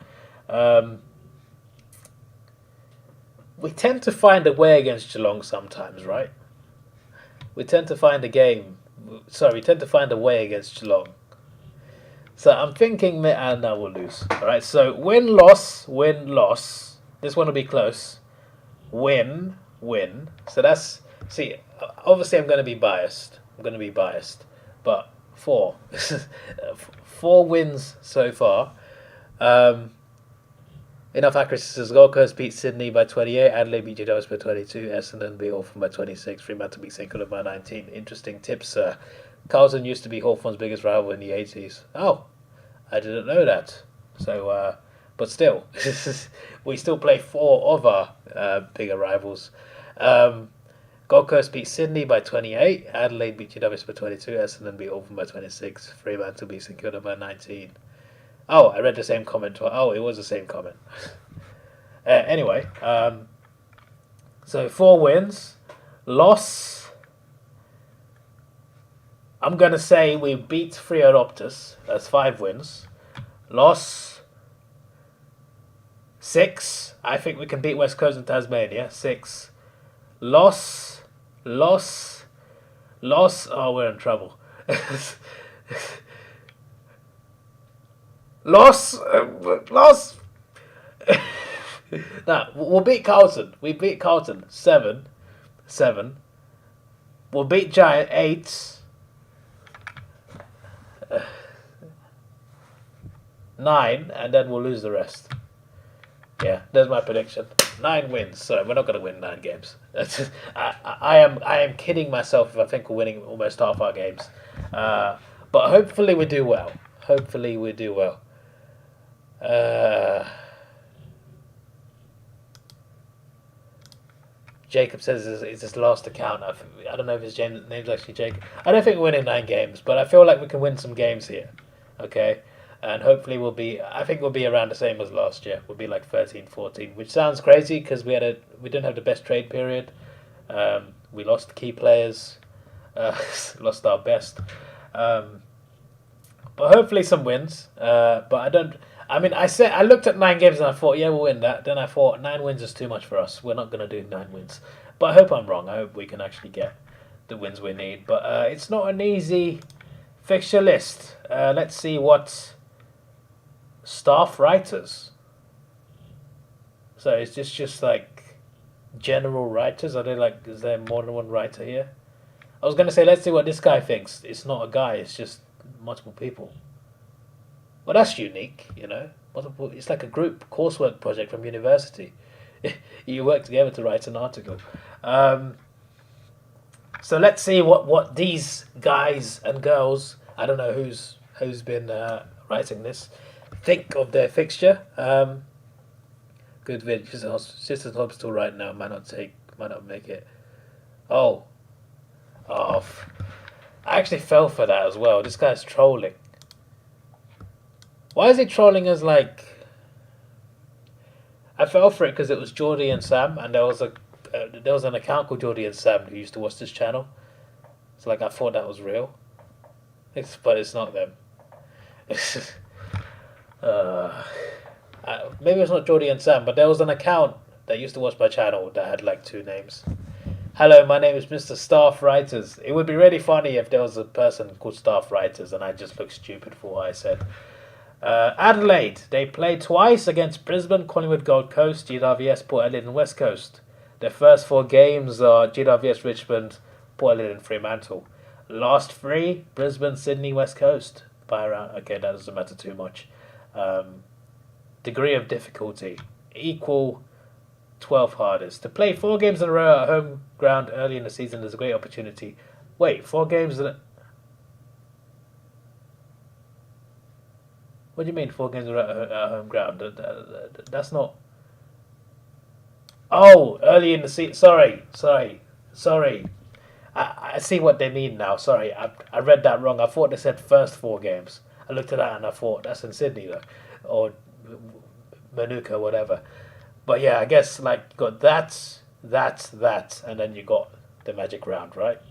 We tend to find a way against Geelong sometimes, right? We tend to find a way against Geelong. So I'm thinking, and I will lose. All right. So win, loss. This one will be close. Win. So that's obviously I'm going to be biased. But 4, 4 wins so far. Enough accuracy says Gold Coast beat Sydney by 28, Adelaide beat Davidoff by 22, Essendon beat Hawthorn by 26, Fremantle beat St Kilda by 19. Interesting tips. Carlton used to be Hawthorn's biggest rival in the 80s. Oh, I didn't know that. So, but still, we still play 4 of our bigger rivals. Gold Coast beat Sydney by 28, Adelaide beat Davidoff by 22, Essendon beat Hawthorn by 26, Fremantle beat St Kilda by 19. Oh, I read the same comment. Oh, it was the same comment. Anyway, so 4 wins. Loss. I'm going to say we beat Optus. That's 5 wins. Loss. 6. I think we can beat West Coast and Tasmania. 6. Loss. Oh, we're in trouble. Loss. Nah, we'll beat Carlton. We beat Carlton 7. We'll beat Giant 8. 9, and then we'll lose the rest. Yeah, there's my prediction. 9 wins. So we're not going to win 9 games. I am kidding myself if I think we're winning almost half our games. But hopefully we do well. Jacob says it's his last account. I don't know if his name's actually Jacob. I don't think we're winning 9 games, but I feel like we can win some games here. Okay? And hopefully I think we'll be around the same as last year. We'll be like 13, 14, which sounds crazy because we didn't have the best trade period. We lost key players, lost our best. But hopefully some wins. But I looked at 9 games and I thought, yeah, we'll win that. Then I thought 9 wins is too much for us. We're not going to do 9 wins. But I hope I'm wrong. I hope we can actually get the wins we need. But it's not an easy fixture list. Let's see what staff writers. So is this just like general writers? Is there more than one writer here? I was going to say, let's see what this guy thinks. It's not a guy. It's just multiple people. Well, that's unique, multiple. It's like a group coursework project from university. You work together to write an article. So let's see what these guys and girls, I don't know who's been writing this, think of their fixture. Good vid. She's at hospital right now. Might not make it. Oh, I actually fell for that as well. This guy's trolling. Why is he trolling us like... I fell for it because it was Geordie and Sam, and there was an account called Geordie and Sam who used to watch this channel. So I thought that was real. But it's not them. Maybe it's not Geordie and Sam, but there was an account that used to watch my channel that had 2 names. Hello, my name is Mr. Staff Writers. It would be really funny if there was a person called Staff Writers and I just looked stupid for what I said. Adelaide, they played twice against Brisbane, Collingwood, Gold Coast, GWS, Port Adelaide and West Coast. Their first 4 games are GWS, Richmond, Port Adelaide and Fremantle. Last 3, Brisbane, Sydney, West Coast. By around, okay, that doesn't matter too much. Degree of difficulty, equal 12 hardest. To play 4 games in a row at home ground early in the season is a great opportunity. Wait, 4 games in a... What do you mean 4 games in a row at home ground? That's not... Oh, early in the season. Sorry. I see what they mean now. Sorry, I read that wrong. I thought they said first 4 games. I looked at that and I thought that's in Sydney though, or Manuka, whatever. But yeah, I guess you got that, and then you got the magic round, right?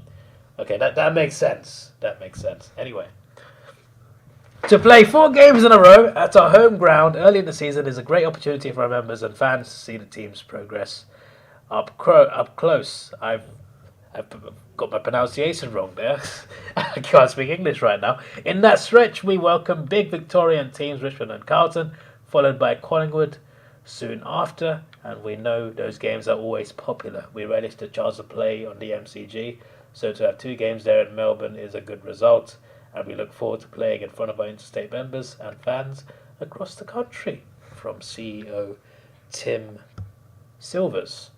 Okay, that makes sense. That makes sense. Anyway. To play 4 games in a row at our home ground early in the season is a great opportunity for our members and fans to see the team's progress up close. I've got my pronunciation wrong there. I can't speak English right now. In that stretch, we welcome big Victorian teams Richmond and Carlton, followed by Collingwood soon after, and we know those games are always popular. We relish the chance to play on the MCG, so to have 2 games there in Melbourne is a good result, and we look forward to playing in front of our interstate members and fans across the country. From CEO Tim Silvers.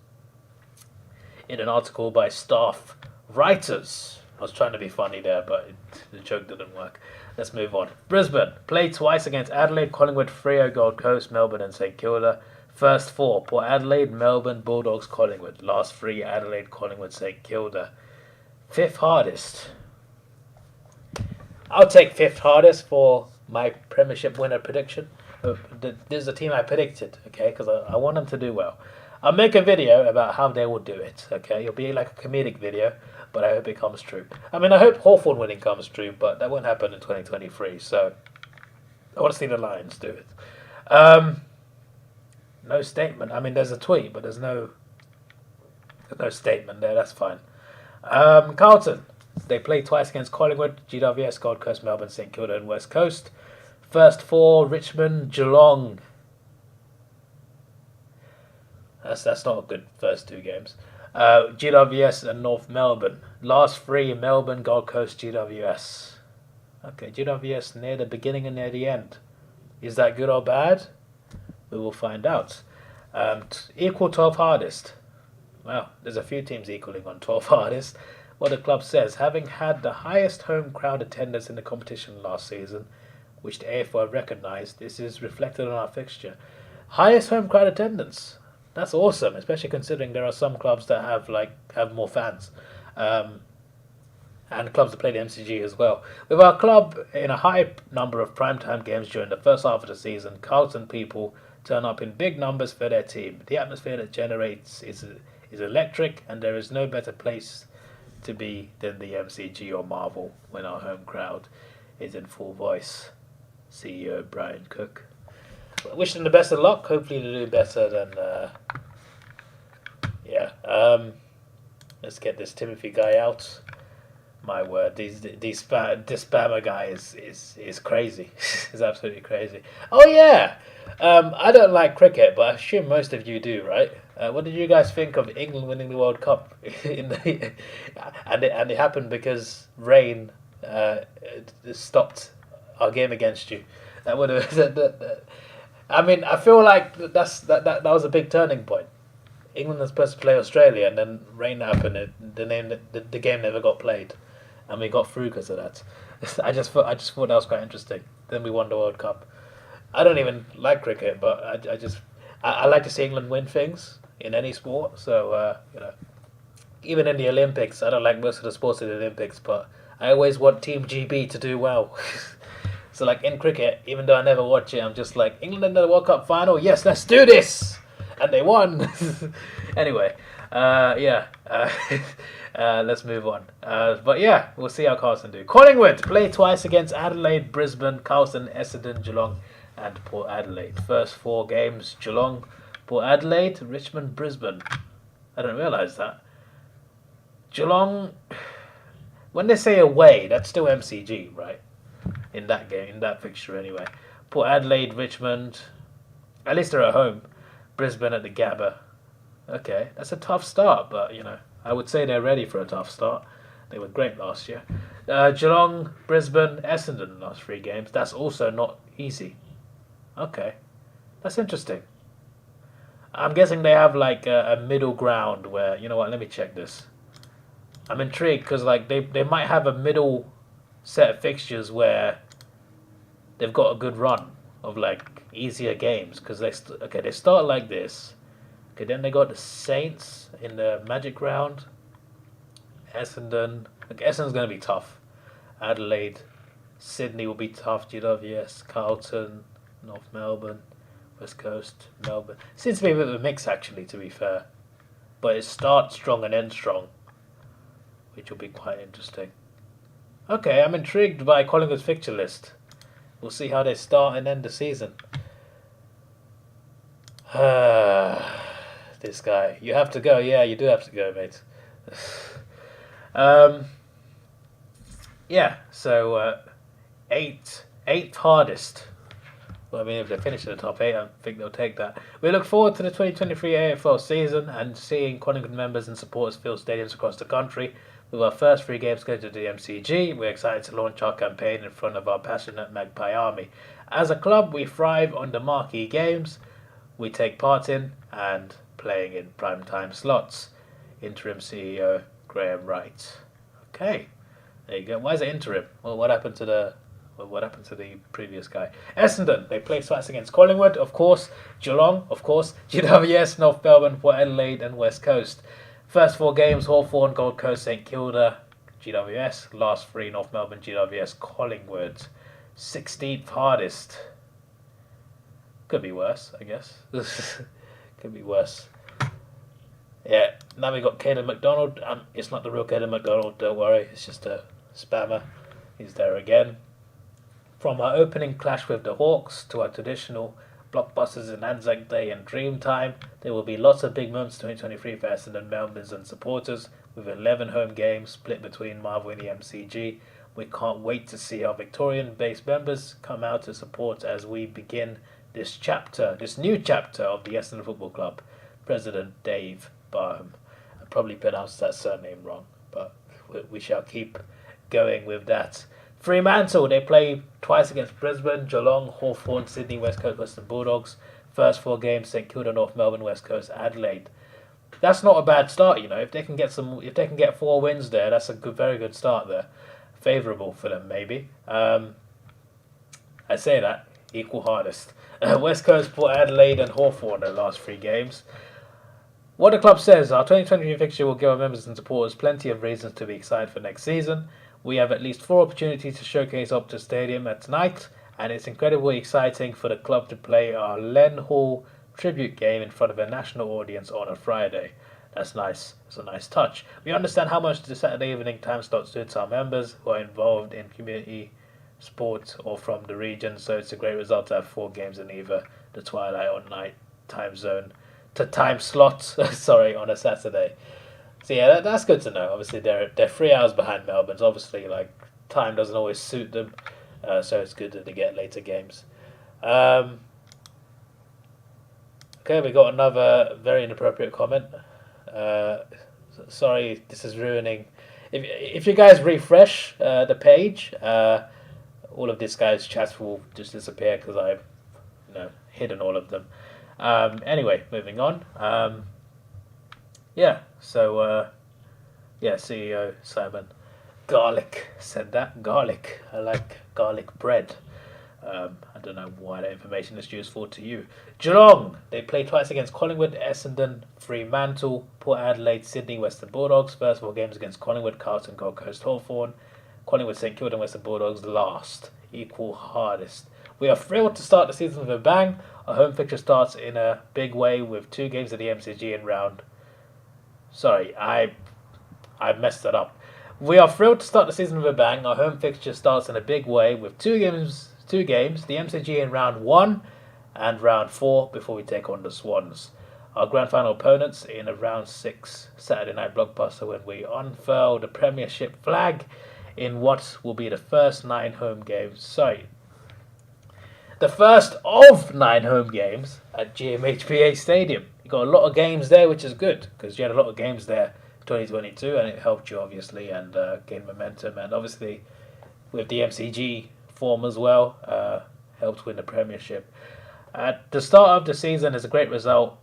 In an article by staff writers. I was trying to be funny there, but the joke didn't work. Let's move on. Brisbane played twice against Adelaide, Collingwood, Freo, Gold Coast, Melbourne and St Kilda. First 4, Port Adelaide, Melbourne, Bulldogs, Collingwood. Last 3, Adelaide, Collingwood, St Kilda. 5th hardest. I'll take 5th hardest for my premiership winner prediction. This is the team I predicted, okay, because I want them to do well. I'll make a video about how they will do it, okay? It'll be like a comedic video, but I hope it comes true. I mean, I hope Hawthorn winning comes true, but that won't happen in 2023, so I want to see the Lions do it. No statement. I mean, there's a tweet, but there's no statement there. That's fine. Carlton. They played twice against Collingwood, GWS, Gold Coast, Melbourne, St Kilda and West Coast. First 4, Richmond, Geelong. That's not a good first 2 games. GWS and North Melbourne. Last 3, Melbourne, Gold Coast, GWS. Okay, GWS near the beginning and near the end. Is that good or bad? We will find out. Equal 12 hardest. Well, there's a few teams equaling on 12 hardest. What the club says, having had the highest home crowd attendance in the competition last season, which the AFL recognised, this is reflected on our fixture. Highest home crowd attendance. That's awesome, especially considering there are some clubs that have more fans, and clubs that play the MCG as well. With our club in a high number of primetime games during the first half of the season, Carlton people turn up in big numbers for their team. The atmosphere that generates is electric, and there is no better place to be than the MCG or Marvel when our home crowd is in full voice. CEO Brian Cook. I wish them the best of luck. Hopefully they do better than let's get this Timothy guy out. My word, this spammer guy is crazy. He's absolutely crazy. Oh yeah, I don't like cricket, but I assume most of you do, right? What did you guys think of England winning the World Cup? And it happened because rain stopped our game against you. That would have. I mean, I feel like that was a big turning point. England was supposed to play Australia, and then rain happened. The game never got played, and we got through because of that. I just thought that was quite interesting. Then we won the World Cup. I don't even like cricket, but I like to see England win things in any sport. So even in the Olympics, I don't like most of the sports in the Olympics, but I always want Team GB to do well. So like in cricket, even though I never watch it, I'm just like, England in the World Cup final, yes, let's do this, and they won. Anyway, let's move on. But yeah, we'll see how Carlton do. Collingwood played twice against Adelaide, Brisbane, Carlton, Essendon, Geelong, and Port Adelaide. First 4 games: Geelong, Port Adelaide, Richmond, Brisbane. I didn't realise that. Geelong, when they say away, that's still MCG, right? In that game, in that fixture anyway. Port Adelaide, Richmond, at least they're at home. Brisbane at the Gabba. Okay, that's a tough start, but I would say they're ready for a tough start. They were great last year. Geelong, Brisbane, Essendon last 3 games. That's also not easy. Okay, that's interesting. I'm guessing they have like a middle ground where, you know what, let me check this. I'm intrigued because like they might have a middle set of fixtures where they've got a good run of like easier games because they start like this. Okay, then they got the Saints in the Magic Round. Essendon. Okay, Essendon's going to be tough. Adelaide. Sydney will be tough. GWS. Carlton. North Melbourne. West Coast. Melbourne. Seems to be a bit of a mix actually, to be fair. But it starts strong and ends strong. which will be quite interesting. Okay, I'm intrigued by Collingwood's fixture list. We'll see how they start and end the season. This guy. You have to go. Yeah, you do have to go, mate. Yeah, so eighth hardest. Well, I mean, if they finish in the top 8, I think they'll take that. We look forward to the 2023 AFL season and seeing Collingwood members and supporters fill stadiums across the country. With our first 3 games going to the MCG, we're excited to launch our campaign in front of our passionate Magpie army. As a club, we thrive on the marquee games we take part in and playing in primetime slots. Interim CEO Graham Wright. Okay, there you go. Why is it interim? Well, what happened to the previous guy? Essendon, they play twice against Collingwood, of course. Geelong, of course. GWS, North Melbourne, Port Adelaide and West Coast. First 4 games, Hawthorn, Gold Coast, St Kilda, GWS. Last 3, North Melbourne, GWS, Collingwood. 16th hardest. Could be worse, I guess. Could be worse. Yeah, now we got Caden McDonald. It's not the real Caden McDonald, don't worry. It's just a spammer. He's there again. From our opening clash with the Hawks to our traditional blockbusters in Anzac Day and Dreamtime, there will be lots of big moments 2023 for Essendon Melbournes and supporters, with 11 home games split between Marvel and the MCG. We can't wait to see our Victorian-based members come out to support as we begin this new chapter of the Essendon Football Club. President Dave Barham. I probably pronounced that surname wrong, but we shall keep going with that. Fremantle, they play twice against Brisbane, Geelong, Hawthorn, Sydney, West Coast, Western Bulldogs. First 4 games, St Kilda, North Melbourne, West Coast, Adelaide. That's not a bad start, you know. If they can get 4 wins there, that's a very good start there. Favourable for them, maybe. I say that equal hardest. West Coast, Port Adelaide, and Hawthorn the last 3 games. What the club says, our 2023 fixture will give our members and supporters plenty of reasons to be excited for next season. We have at least 4 opportunities to showcase Optus Stadium at tonight, and it's incredibly exciting for the club to play our Len Hall tribute game in front of a national audience on a Friday. That's nice. It's a nice touch. We understand how much the Saturday evening time slot suits our members who are involved in community sport or from the region, so it's a great result to have 4 games in either the twilight or night time zone to time slot. Sorry, on a Saturday. So yeah, that's good to know. Obviously, they're 3 hours behind Melbourne's. Obviously, like, time doesn't always suit them, so it's good that they get later games. Okay, we got another very inappropriate comment. Sorry, this is ruining. If you guys refresh the page, all of this guy's chats will just disappear because I've hidden all of them. Anyway, moving on. Yeah, so, CEO Simon Garlic said that. Garlic. I like garlic bread. I don't know why that information is useful to you. Geelong. They play twice against Collingwood, Essendon, Fremantle, Port Adelaide, Sydney, Western Bulldogs. First 4 games against Collingwood, Carlton, Gold Coast, Hawthorn. Collingwood, St Kilda, and Western Bulldogs last. Equal hardest. We are thrilled to start the season with a bang. Our home fixture starts in a big way with 2 games at the MCG in round. Sorry, I messed that up. We are thrilled to start the season with a bang. Our home fixture starts in a big way with 2 games, the MCG in round 1 and round 4 before we take on the Swans. Our grand final opponents in a round 6 Saturday night blockbuster when we unfurl the Premiership flag in what will be the first 9 home games. Sorry, the first of 9 home games at GMHBA Stadium. You got a lot of games there, which is good because you had a lot of games there 2022 and it helped you obviously and gain momentum, and obviously with the MCG form as well helped win the Premiership. At the start of the season is a great result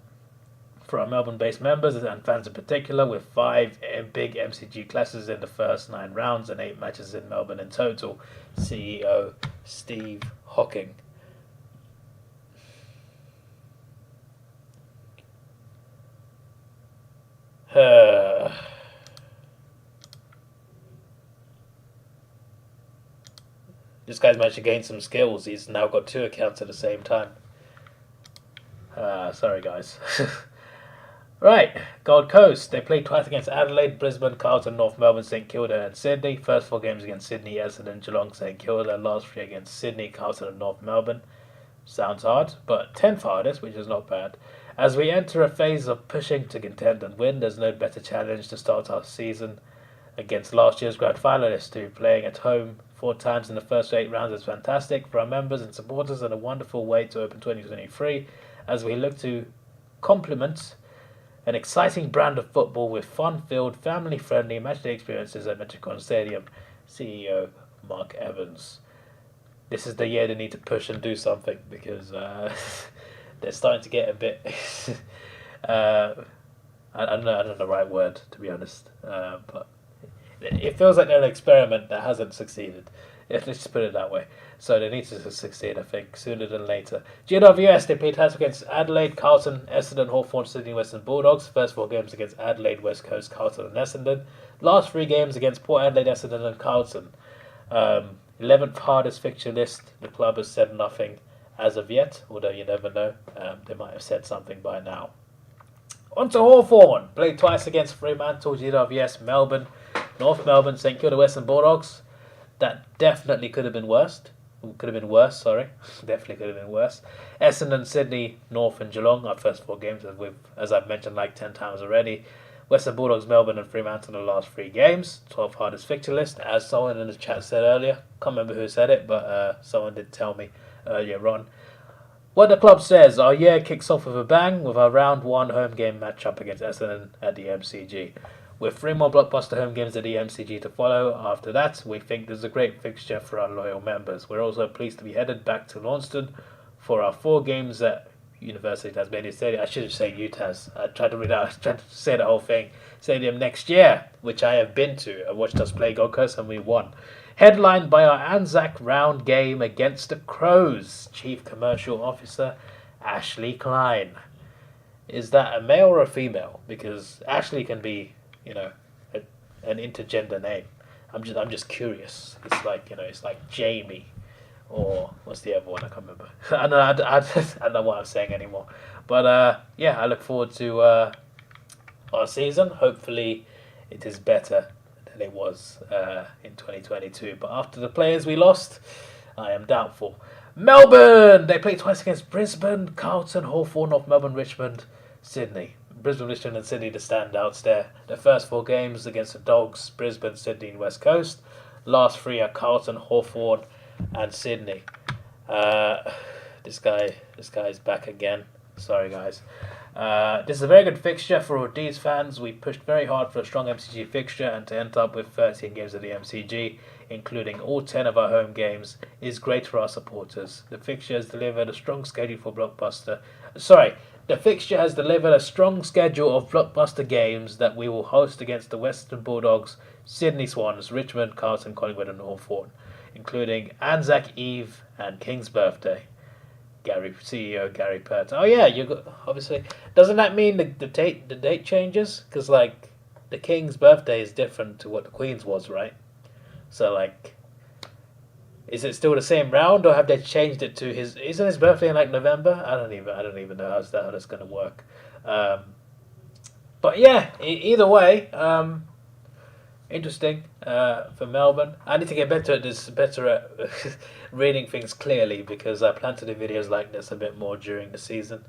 for our Melbourne-based members and fans in particular, with 5 big MCG clashes in the first 9 rounds and 8 matches in Melbourne in total. CEO Steve Hocking. This guy's managed to gain some skills. He's now got 2 accounts at the same time. Sorry, guys. Right, Gold Coast. They played twice against Adelaide, Brisbane, Carlton, North Melbourne, St Kilda, and Sydney. First 4 games against Sydney, Essendon, Geelong, St Kilda. Last 3 against Sydney, Carlton, and North Melbourne. Sounds hard, but 10th hardest, which is not bad. As we enter a phase of pushing to contend and win, there's no better challenge to start our season against last year's grand finalists too. Playing at home 4 times in the first 8 rounds is fantastic for our members and supporters and a wonderful way to open 2023 as we look to complement an exciting brand of football with fun-filled, family-friendly matchday experiences at Metricon Stadium. CEO Mark Evans. This is the year they need to push and do something because they're starting to get a bit. I don't know the right word, to be honest, but it feels like they're an experiment that hasn't succeeded. Let's just put it that way. So they need to succeed, I think, sooner than later. GWS, they played twice against Adelaide, Carlton, Essendon, Hawthorn, Sydney Western Bulldogs. First 4 games against Adelaide, West Coast, Carlton and Essendon. Last 3 games against Port Adelaide, Essendon and Carlton. 11th hardest fixture list. The club has said nothing as of yet, although you never know. They might have said something by now. On to Hawthorn. Played twice against Fremantle, GWS, Melbourne, North Melbourne, St Kilda Western Bulldogs. That definitely could have been worse. Definitely could have been worse. Essendon, Sydney, North and Geelong. Our first 4 games, as I've mentioned like 10 times already. Western Bulldogs, Melbourne and Fremantle in the last 3 games. 12th hardest fixture list, as someone in the chat said earlier. Can't remember who said it, but someone did tell me earlier on. What the club says, our year kicks off with a bang with our round 1 home game matchup against Essendon at the MCG. With 3 more blockbuster home games at the MCG to follow after that, we think there's a great fixture for our loyal members. We're also pleased to be headed back to Launceston for our 4 games at University of Tasmania Stadium. I should say UTAS. I tried to say the whole thing. Stadium next year, which I have been to. I watched us play Gold Coast and we won. Headlined by our Anzac round game against the Crows. Chief Commercial Officer Ashley Klein. Is that a male or a female? Because Ashley can be, an intergender name. I'm just curious. It's like it's like Jamie, or what's the other one? I can't remember. I don't know what I'm saying anymore. But I look forward to our season. Hopefully, it is better than it was in 2022. But after the players we lost, I am doubtful. Melbourne. They played twice against Brisbane, Carlton, Hawthorn, North Melbourne, Richmond, Sydney. Brisbane, Richmond and Sydney the standouts there. The first 4 games against the Dogs, Brisbane, Sydney and West Coast. Last 3 are Carlton, Hawthorn and Sydney. This guy's back again. Sorry guys. This is a very good fixture for Ortiz fans. We pushed very hard for a strong MCG fixture and to end up with 13 games at the MCG, including all 10 of our home games, is great for our supporters. The fixture has delivered a strong schedule for The fixture has delivered a strong schedule of blockbuster games that we will host against the Western Bulldogs, Sydney Swans, Richmond, Carlton, Collingwood and Hawthorn, including Anzac Eve and King's Birthday. CEO Gary Pert. Oh yeah, obviously. Doesn't that mean the date changes? Because the King's birthday is different to what the Queen's was, right? So is it still the same round, or have they changed it to his? Isn't his birthday in November? I don't even know how that's going to work. But yeah, either way, interesting for Melbourne. I need to get better at reading things clearly because I plan to do videos like this a bit more during the season,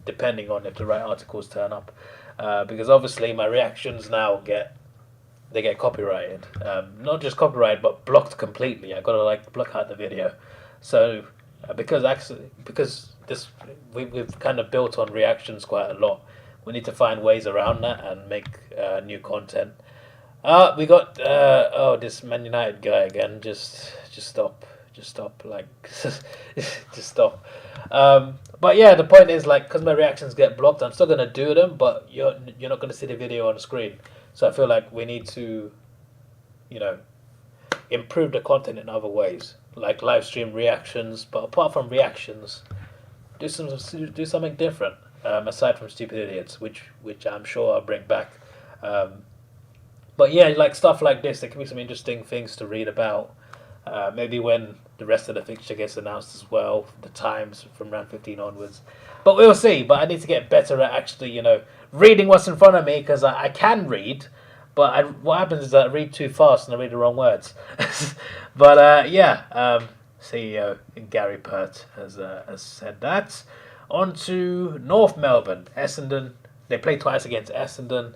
depending on if the right articles turn up. Because obviously my reactions now get copyrighted. Not just copyrighted, but blocked completely. I gotta block out the video. So because we've kind of built on reactions quite a lot, we need to find ways around that and make new content. We got this Man United guy again. Just stop. Just stop. Just stop. But yeah, the point is because my reactions get blocked, I'm still gonna do them, but you're not gonna see the video on the screen. So I feel like we need to, improve the content in other ways, like live stream reactions. But apart from reactions, do something different aside from stupid idiots, which I'm sure I'll bring back. But yeah, stuff like this, there can be some interesting things to read about. Maybe when the rest of the fixture gets announced as well, the times from round 15 onwards. But we'll see. But I need to get better at actually, reading what's in front of me, because I can read, but what happens is I read too fast and I read the wrong words. But CEO Gary Pert has said that. On to North Melbourne, Essendon. They played twice against Essendon.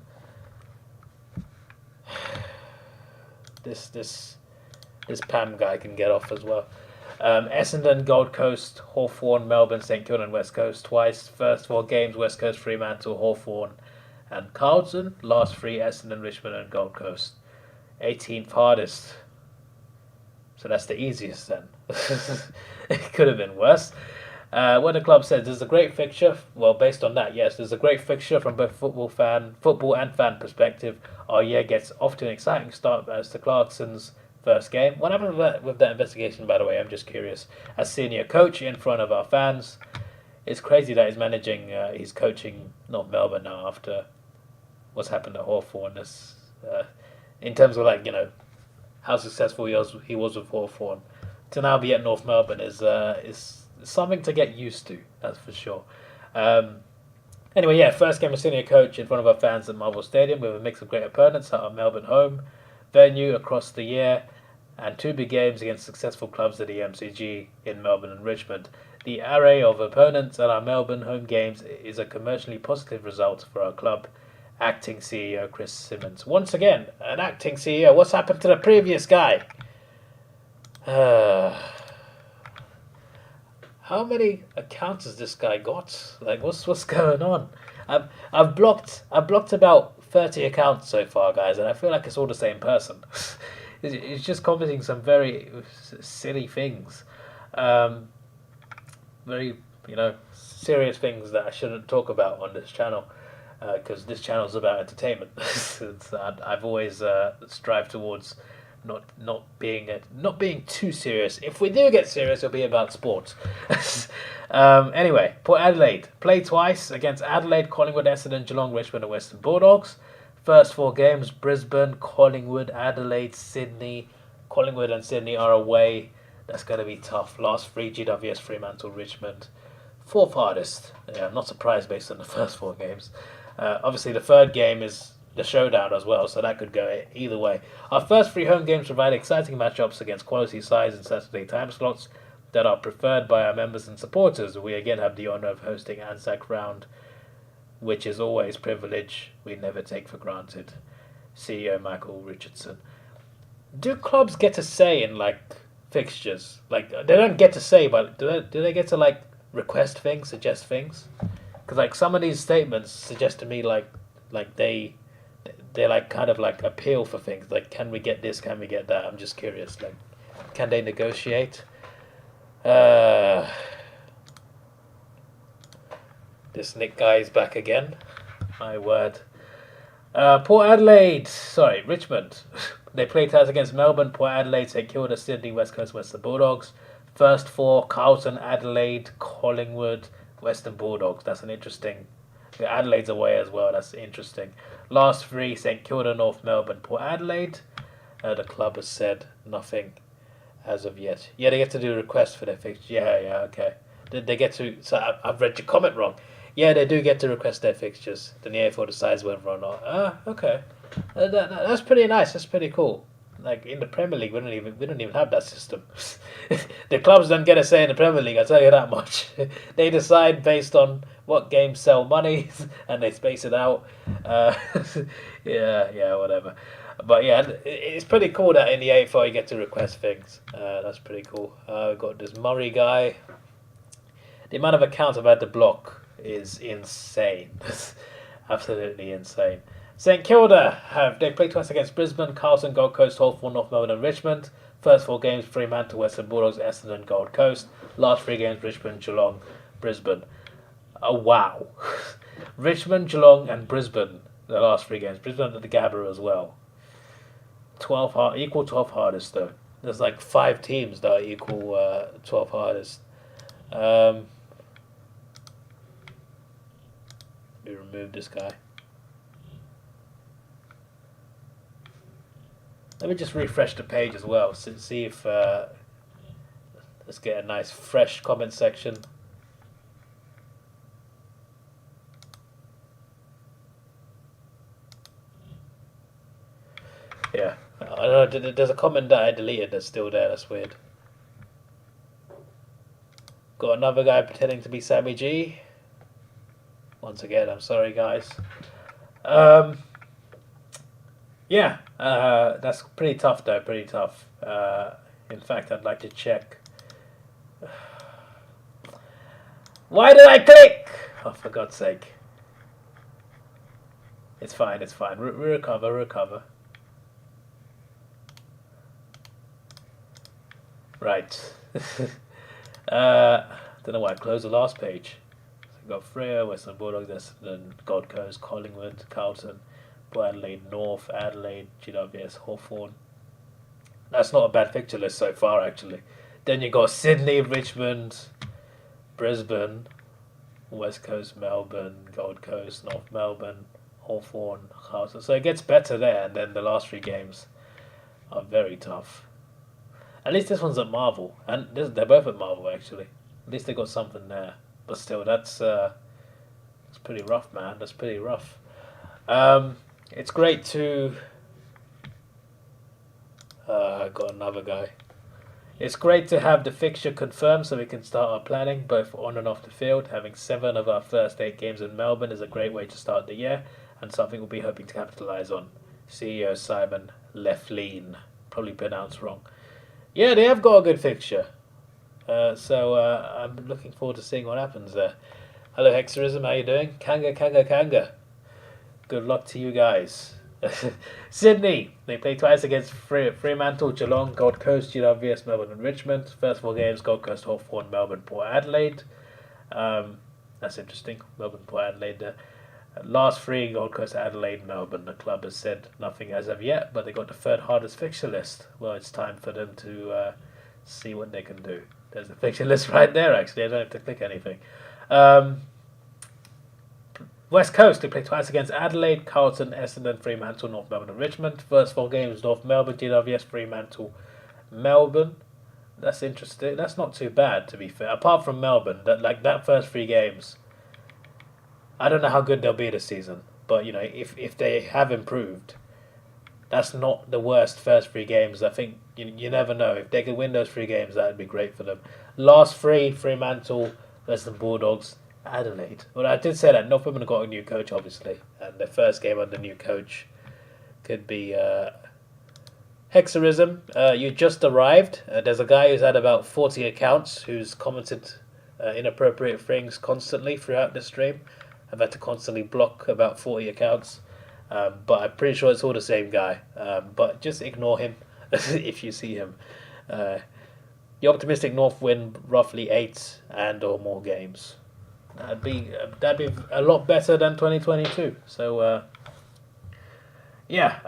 This Pam guy can get off as well. Essendon, Gold Coast, Hawthorn, Melbourne, St Kilda and West Coast twice. First 4 games, West Coast, Fremantle, Hawthorn and Carlton. Last 3, Essendon, Richmond and Gold Coast. 18th hardest. So that's the easiest then. It could have been worse. What the club says, there's a great fixture. Well, based on that, yes, there's a great fixture from both football and fan perspective. Our year gets off to an exciting start as to Clarkson's first game. What happened with that investigation, by the way? I'm just curious. As senior coach in front of our fans, it's crazy that he's coaching North Melbourne now after what's happened at Hawthorn. In terms of how successful he was with Hawthorn, to now be at North Melbourne is something to get used to. That's for sure. Anyway, yeah, first game as senior coach in front of our fans at Marvel Stadium with a mix of great opponents at our Melbourne home venue across the year, and 2 big games against successful clubs at the MCG in Melbourne and Richmond. The array of opponents at our Melbourne home games is a commercially positive result for our club. Acting CEO Chris Simmons. Once again, an acting CEO. What's happened to the previous guy? How many accounts has this guy got? Like, what's going on? I've blocked about 30 accounts so far, guys, and I feel like it's all the same person. It's just commenting some very silly things, very serious things that I shouldn't talk about on this channel, because this channel is about entertainment. I've always strived towards not being too serious. If we do get serious, it'll be about sports. Anyway, Port Adelaide played twice against Adelaide, Collingwood, Essendon, Geelong, Richmond and Western Bulldogs. First 4 games, Brisbane, Collingwood, Adelaide, Sydney. Collingwood and Sydney are away. That's going to be tough. Last 3, GWS, Fremantle, Richmond. 4th hardest. Yeah, I'm not surprised based on the first 4 games. Obviously, the 3rd game is the showdown as well, so that could go either way. Our first 3 home games provide exciting matchups against quality sides and Saturday time slots that are preferred by our members and supporters. We again have the honour of hosting Anzac Round, which is always a privilege we never take for granted. CEO Michael Richardson. Do clubs get a say in fixtures? They don't get to say, but do they get to request things, suggest things? Because some of these statements suggest to me they kind of appeal for things. Can we get this? Can we get that? I'm just curious. Can they negotiate? This Nick guy is back again. My word. Richmond. They played twice against Melbourne, Port Adelaide, St Kilda, Sydney, West Coast, Western Bulldogs. First 4, Carlton, Adelaide, Collingwood, Western Bulldogs. That's an interesting. Adelaide's away as well. That's interesting. Last 3, St Kilda, North Melbourne, Port Adelaide. The club has said nothing as of yet. Yeah, they get to do requests for their fixture. Yeah, okay. They get to. So I've read your comment wrong. Yeah, they do get to request their fixtures. Then the AFL decides whether or not. Okay. That's pretty nice. That's pretty cool. In the Premier League, we don't even have that system. The clubs don't get a say in the Premier League. I tell you that much. They decide based on what games sell money, and they space it out. Yeah, whatever. But yeah, it's pretty cool that in the AFL you get to request things. That's pretty cool. We've got this Murray guy. The amount of accounts I've had to block is insane. Absolutely insane. St Kilda they played twice against Brisbane, Carlton, Gold Coast, Hawthorn, North Melbourne and Richmond. First 4 games, Fremantle, Western Bulldogs, Essendon, Gold Coast. Last 3 games, Richmond, Geelong, Brisbane. Oh, wow. Richmond, Geelong and Brisbane, the last 3 games. Brisbane at the Gabba as well. Equal 12 hardest though. There's 5 teams that are equal 12 hardest. Let me remove this guy. Let me just refresh the page as well, see if Let's get a nice fresh comment section. Yeah, I don't know, there's a comment that I deleted that's still there. That's weird. Got another guy pretending to be Sammy G. Once again, I'm sorry, guys. Yeah, that's pretty tough, though. Pretty tough. In fact, I'd like to check. Why did I click? Oh, for God's sake. It's fine, it's fine. Recover. Right. Don't know why I closed the last page. So we've got Freo, Western Bulldogs, Essendon, Gold Coast, Collingwood, Carlton, Port Adelaide, North, Adelaide, GWS, Hawthorn. That's not a bad fixture list so far, actually. Then you got Sydney, Richmond, Brisbane, West Coast, Melbourne, Gold Coast, North Melbourne, Hawthorn, Carlton. So it gets better there, and then the last 3 games are very tough. At least this one's at Marvel, and they're both at Marvel actually. At least they got something there, but still, that's pretty rough, man. That's pretty rough. It's great to. Got another guy. It's great to have the fixture confirmed so we can start our planning, both on and off the field. Having 7 of our first 8 games in Melbourne is a great way to start the year, and something we'll be hoping to capitalise on. CEO Simon Lefleen, probably pronounced wrong. Yeah, they have got a good fixture. So I'm looking forward to seeing what happens there. Hello Hexerism, how you doing? Kanga. Good luck to you guys. Sydney, they play twice against Fremantle, Geelong, Gold Coast, GWS, Melbourne and Richmond. First 4 games, Gold Coast, Hawthorn, Melbourne, Port Adelaide. That's interesting, Melbourne, Port Adelaide there. Last 3, Gold Coast, Adelaide, Melbourne. The club has said nothing as of yet, but they got the 3rd hardest fixture list. Well, it's time for them to see what they can do. There's the fixture list right there, actually. I don't have to click anything. West Coast, they play twice against Adelaide, Carlton, Essendon, Fremantle, North Melbourne and Richmond. First 4 games, North Melbourne, GWS, Fremantle, Melbourne. That's interesting. That's not too bad, to be fair. Apart from Melbourne, that first 3 games, I don't know how good they'll be this season. But, you know, if they have improved, that's not the worst first 3 games. I think you never know. If they could win those 3 games, that would be great for them. Last 3, Fremantle, Western Bulldogs, Adelaide. Well, I did say that North Melbourne got a new coach, obviously, and the first game under new coach could be Hexerism. You just arrived. There's a guy who's had about 40 accounts who's commented inappropriate things constantly throughout the stream. I've had to constantly block about 40 accounts, but I'm pretty sure it's all the same guy. But just ignore him if you see him. The optimistic North win roughly 8 and or more games. That'd be a lot better than 2022. So yeah,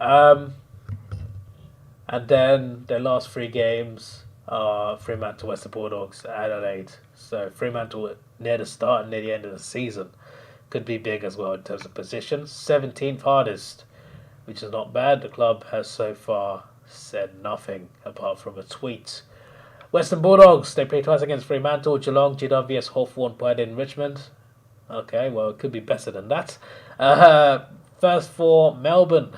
and then the last 3 games are Fremantle, Western Bulldogs, Adelaide. So Fremantle near the start and near the end of the season could be big as well in terms of position. 17th hardest, which is not bad. The club has so far said nothing apart from a tweet. Western Bulldogs, they play twice against Fremantle, Geelong, GWS, Hawthorn, Port in Richmond. Okay, well, it could be better than that. First 4, Melbourne,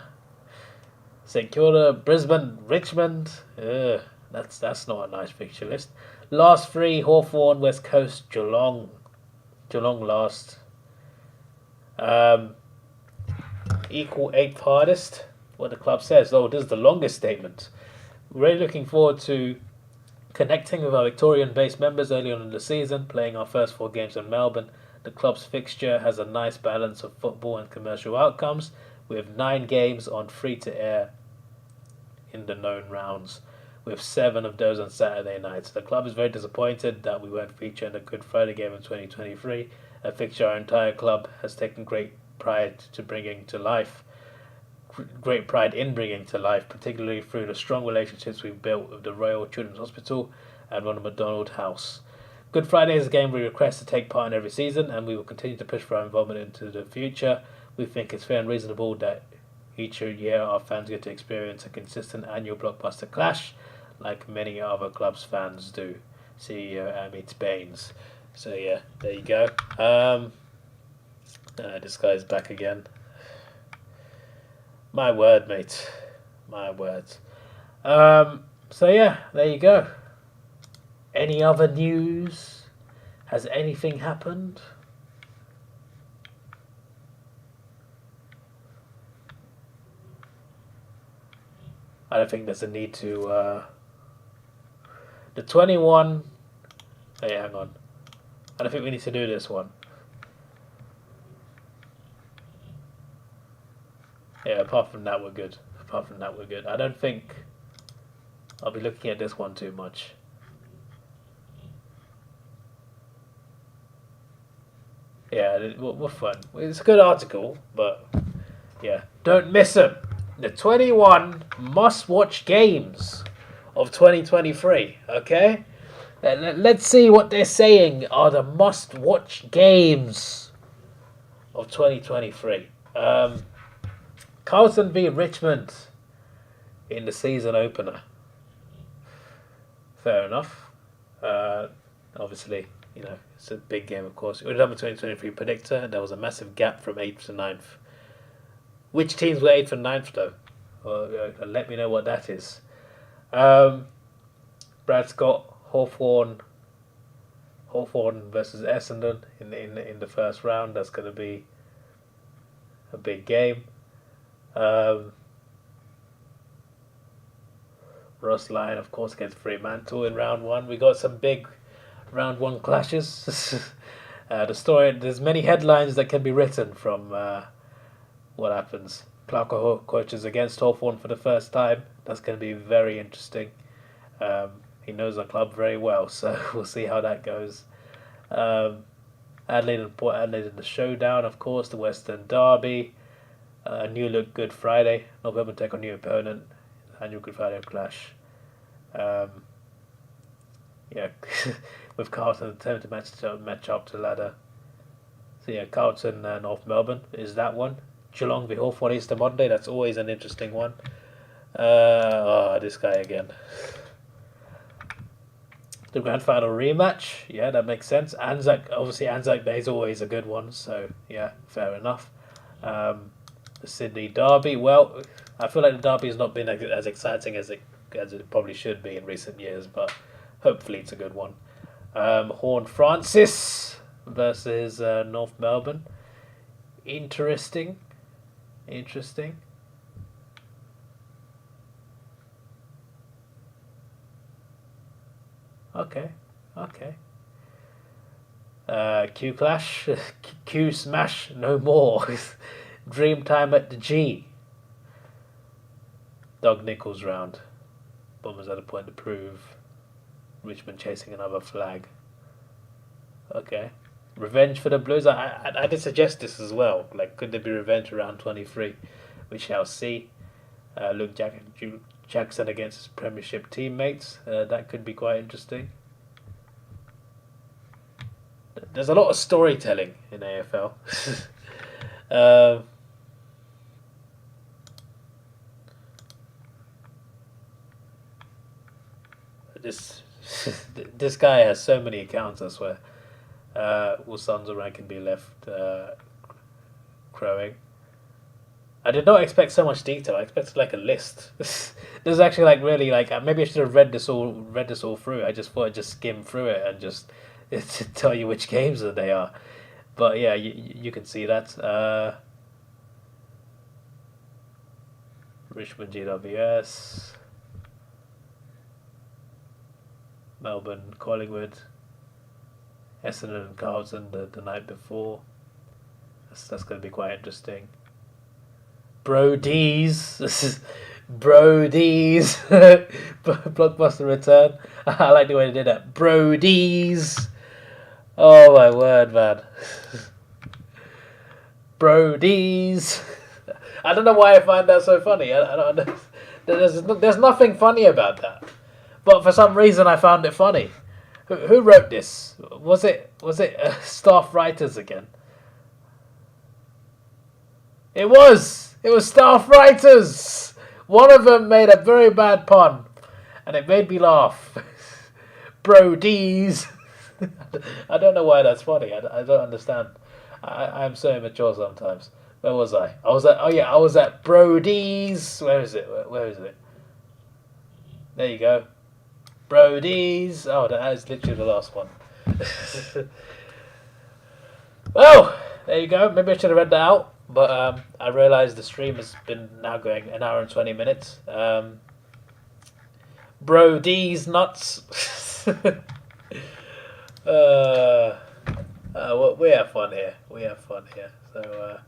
St Kilda, Brisbane, Richmond. That's not a nice fixture list. Last 3, Hawthorn, West Coast, Geelong. Geelong last. Equal 8th hardest. What the club says. Oh, this is the longest statement. Really looking forward to connecting with our Victorian-based members early on in the season, playing our first 4 games in Melbourne. The club's fixture has a nice balance of football and commercial outcomes, with 9 games on free-to-air in the known rounds, with 7 of those on Saturday nights. The club is very disappointed that we won't feature in the Good Friday game in 2023, a fixture our entire club has taken great pride in bringing to life, particularly through the strong relationships we've built with the Royal Children's Hospital and Ronald McDonald House. Good Friday is a game we request to take part in every season, and we will continue to push for our involvement into the future. We think it's fair and reasonable that each year our fans get to experience a consistent annual blockbuster clash, like many other clubs' fans do. CEO meets Baines. So yeah, there you go. This guy's back again. My word, mate. My words. So yeah, there you go. Any other news? Has anything happened? I don't think there's a need to. The 21. Hey, hang on. I don't think we need to do this one. Yeah, apart from that, we're good. Apart from that, we're good. I don't think I'll be looking at this one too much. Yeah, we're fun. It's a good article, but yeah, don't miss them. The 21 must-watch games of 2023. Okay, let's see what they're saying are the must-watch games of 2023. Carlton v Richmond in the season opener. Fair enough. Obviously, you know, it's a big game, of course. We're done with 2023 predictor. There was a massive gap from 8th to 9th. Which teams were 8th and 9th, though? Well, let me know what that is. Brad Scott, Hawthorn versus Essendon in the first round. That's going to be a big game. Ross Lyon, of course, against Fremantle in round 1. We got some big round 1 clashes. The story, there's many headlines that can be written from what happens. Clark coaches against Hawthorn for the first time. That's going to be very interesting. He knows the club very well, so we'll see how that goes. Adelaide and Port Adelaide in the showdown, of course, the Western Derby. New Look Good Friday. North Melbourne take on new opponent. Annual Good Friday clash. Yeah, with Carlton attempt to match up to ladder. So yeah, Carlton North Melbourne is that one. Geelong v Hawthorn Easter Monday. That's always an interesting one. This guy again. The grand final rematch. Yeah, that makes sense. Anzac Day is always a good one. So yeah, fair enough. The Sydney Derby. Well, I feel like the Derby has not been as exciting as it probably should be in recent years, but hopefully it's a good one. Horn Francis versus North Melbourne. Interesting. Okay. Q Clash, Q Smash, no more. Dream Time at the G. Doug Nichols round. Bombers at a point to prove. Richmond chasing another flag. Okay. Revenge for the Blues. I did suggest this as well. Like, could there be revenge around 23? We shall see. Luke Jackson against his Premiership teammates. That could be quite interesting. There's a lot of storytelling in AFL. This guy has so many accounts, I swear. Will sons of rank can be left crowing. I did not expect so much detail. I expected like a list. This is actually like really like maybe I should have read this all through. I just thought I'd just skim through it and just to tell you which games that they are. But yeah, you can see that. Richmond GWS. Melbourne Collingwood. Essendon and Carlton the night before. That's going to be quite interesting. Brody's. This is Brody's. Blockbuster return. I like the way they did that. Brody's. Oh my word, man. Brody's. I don't know why I find that so funny. I don't. There's nothing funny about that. But for some reason I found it funny. Who wrote this? Was it staff writers again? It was staff writers. One of them made a very bad pun, and it made me laugh. Brodies. I don't know why that's funny. I don't understand. I'm so immature sometimes. Where was I? I was at Brodies. Where is it? Where is it? There you go. Brodies. Oh, that is literally the last one. Well, there you go. Maybe I should have read that out. But I realised the stream has been now going an hour and 20 minutes. Brodies nuts. Well, we have fun here. So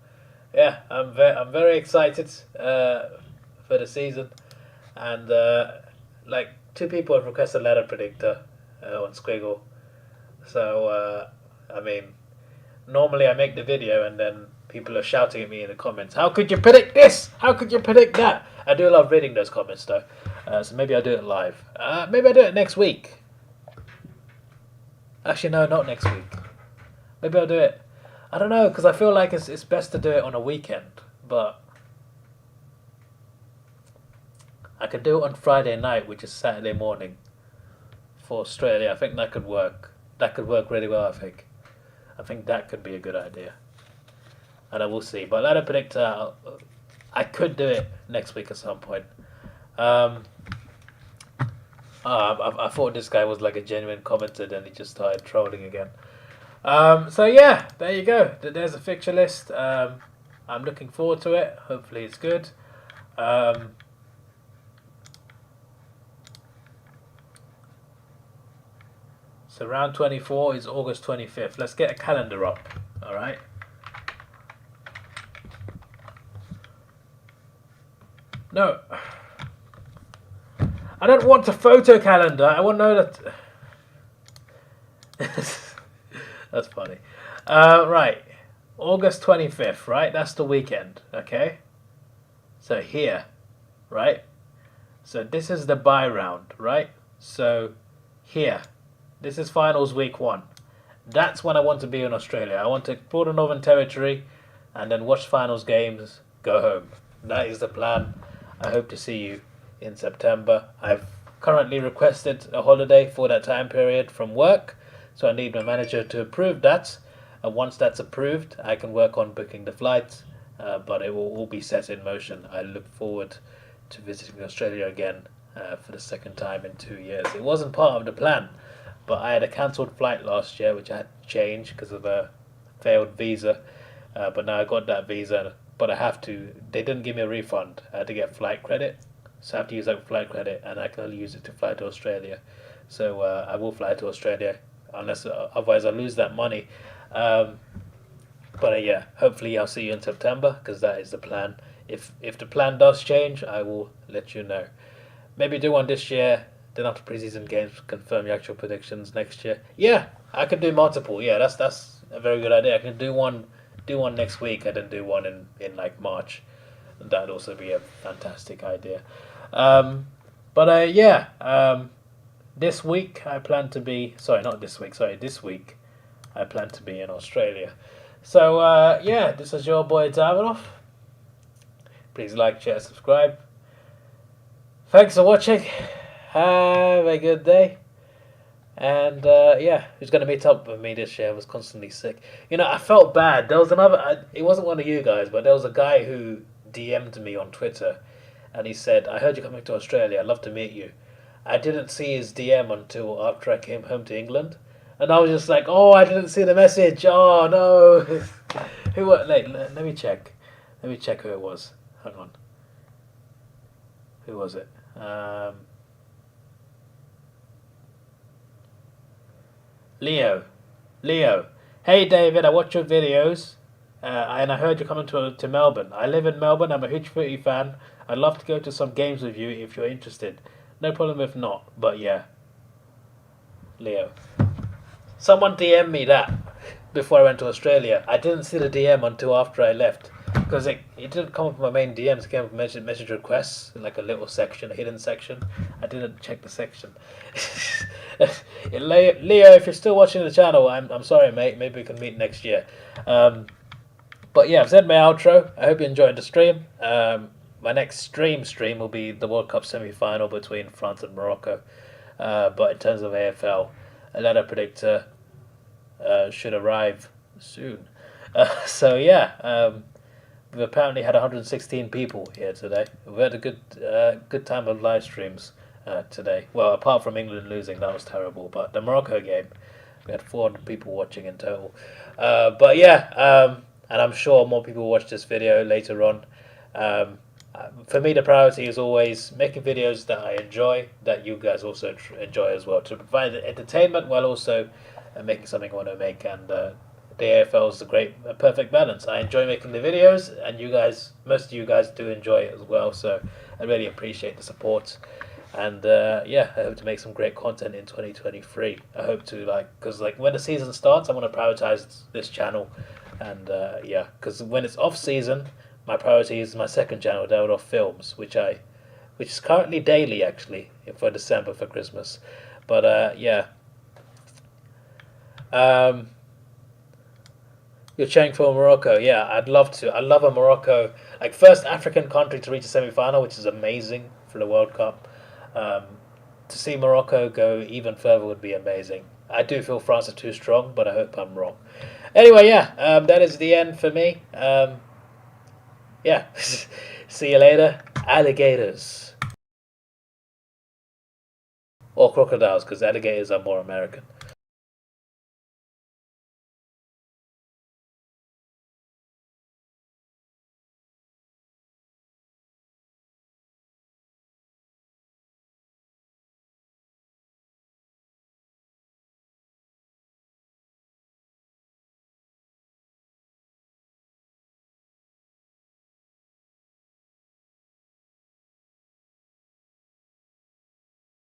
yeah, I'm very excited for the season, and like 2 people have requested ladder predictor on Squiggle. So I mean, normally I make the video and then people are shouting at me in the comments. How could you predict this? How could you predict that? I do love reading those comments though. So maybe I'll do it live. Maybe I'll do it next week. Actually, no, not next week. Maybe I'll do it. I don't know, because I feel like it's best to do it on a weekend. But I could do it on Friday night, which is Saturday morning for Australia. I think that could work. That could work really well, I think. I think that could be a good idea. And I will see. But ladder predictor, I could do it next week at some point. I thought this guy was like a genuine commenter, then he just started trolling again. So yeah, there you go. There's a fixture list. I'm looking forward to it. Hopefully it's good. So round 24 is August 25th. Let's get a calendar up. All right. No. I don't want a photo calendar. I want to know that... That's funny. Right. August 25th, right? That's the weekend, okay? So here, right? So this is the bye round, right? So here. This is finals week 1. That's when I want to be in Australia. I want to explore the Northern Territory and then watch finals games, go home. That is the plan. I hope to see you in September. I've currently requested a holiday for that time period from work, so I need my manager to approve that, and once that's approved I can work on booking the flights, but it will all be set in motion. I look forward to visiting Australia again for the second time in 2 years. It wasn't part of the plan, but I had a cancelled flight last year which I had to change because of a failed visa, but now I got that visa, but I have to, they didn't give me a refund. I had to get flight credit. So I have to use that flight credit, and I can only use it to fly to Australia. So I will fly to Australia, unless otherwise I lose that money. But yeah, hopefully I'll see you in September, because that is the plan. If the plan does change, I will let you know. Maybe do one this year, then after preseason games, confirm your actual predictions next year. Yeah, I could do multiple. Yeah, that's a very good idea. I can do one next week, and then do one in like March. That'd also be a fantastic idea. This week I plan to be, this week I plan to be in Australia. So yeah, this is your boy Davidoff. Please like, share, subscribe. Thanks for watching. Have a good day. And yeah, who's going to meet up with me this year? I was constantly sick. You know, I felt bad. There was another, it wasn't one of you guys, but there was a guy who DM'd me on Twitter, and he said, I heard you're coming to Australia, I'd love to meet you. I didn't see his DM until after I came home to England, and I was just like, oh, I didn't see the message, oh no. Let me check who it was. Hang on, who was it? Leo. Hey David, I watch your videos, and I heard you're coming to Melbourne. I live in Melbourne. I'm a huge footy fan. I'd love to go to some games with you if you're interested. No problem if not, but yeah. Leo. Someone DM'd me that before I went to Australia. I didn't see the DM until after I left, because it didn't come up with my main DMs. It came up with message requests in like a little section, a hidden section. I didn't check the section. Leo, if you're still watching the channel, I'm sorry, mate. Maybe we can meet next year. But yeah, I've said my outro. I hope you enjoyed the stream. My next stream will be the World Cup semi-final between France and Morocco. But in terms of AFL, a ladder predictor should arrive soon. So yeah, we've apparently had 116 people here today. We've had a good time of live streams today. Well, apart from England losing, that was terrible. But the Morocco game, we had 400 people watching in total. But yeah, and I'm sure more people will watch this video later on. For me, the priority is always making videos that I enjoy, that you guys also enjoy as well, to provide entertainment while also making something I want to make. And the AFL is a perfect balance. I enjoy making the videos, and most of you guys do enjoy it as well. So I really appreciate the support. And yeah, I hope to make some great content in 2023. I hope to because when the season starts, I want to prioritize this channel, and yeah, because when it's off season, my priority is my second channel, Davidoff Films, which is currently daily actually for December for Christmas. But yeah, you're cheering for Morocco. Yeah, I'd love to. I love a Morocco, first African country to reach a semi-final, which is amazing for the World Cup. To see Morocco go even further would be amazing. I do feel France are too strong, but I hope I'm wrong. Anyway, yeah, that is the end for me. Yeah, see you later, alligators. Or crocodiles, because alligators are more American.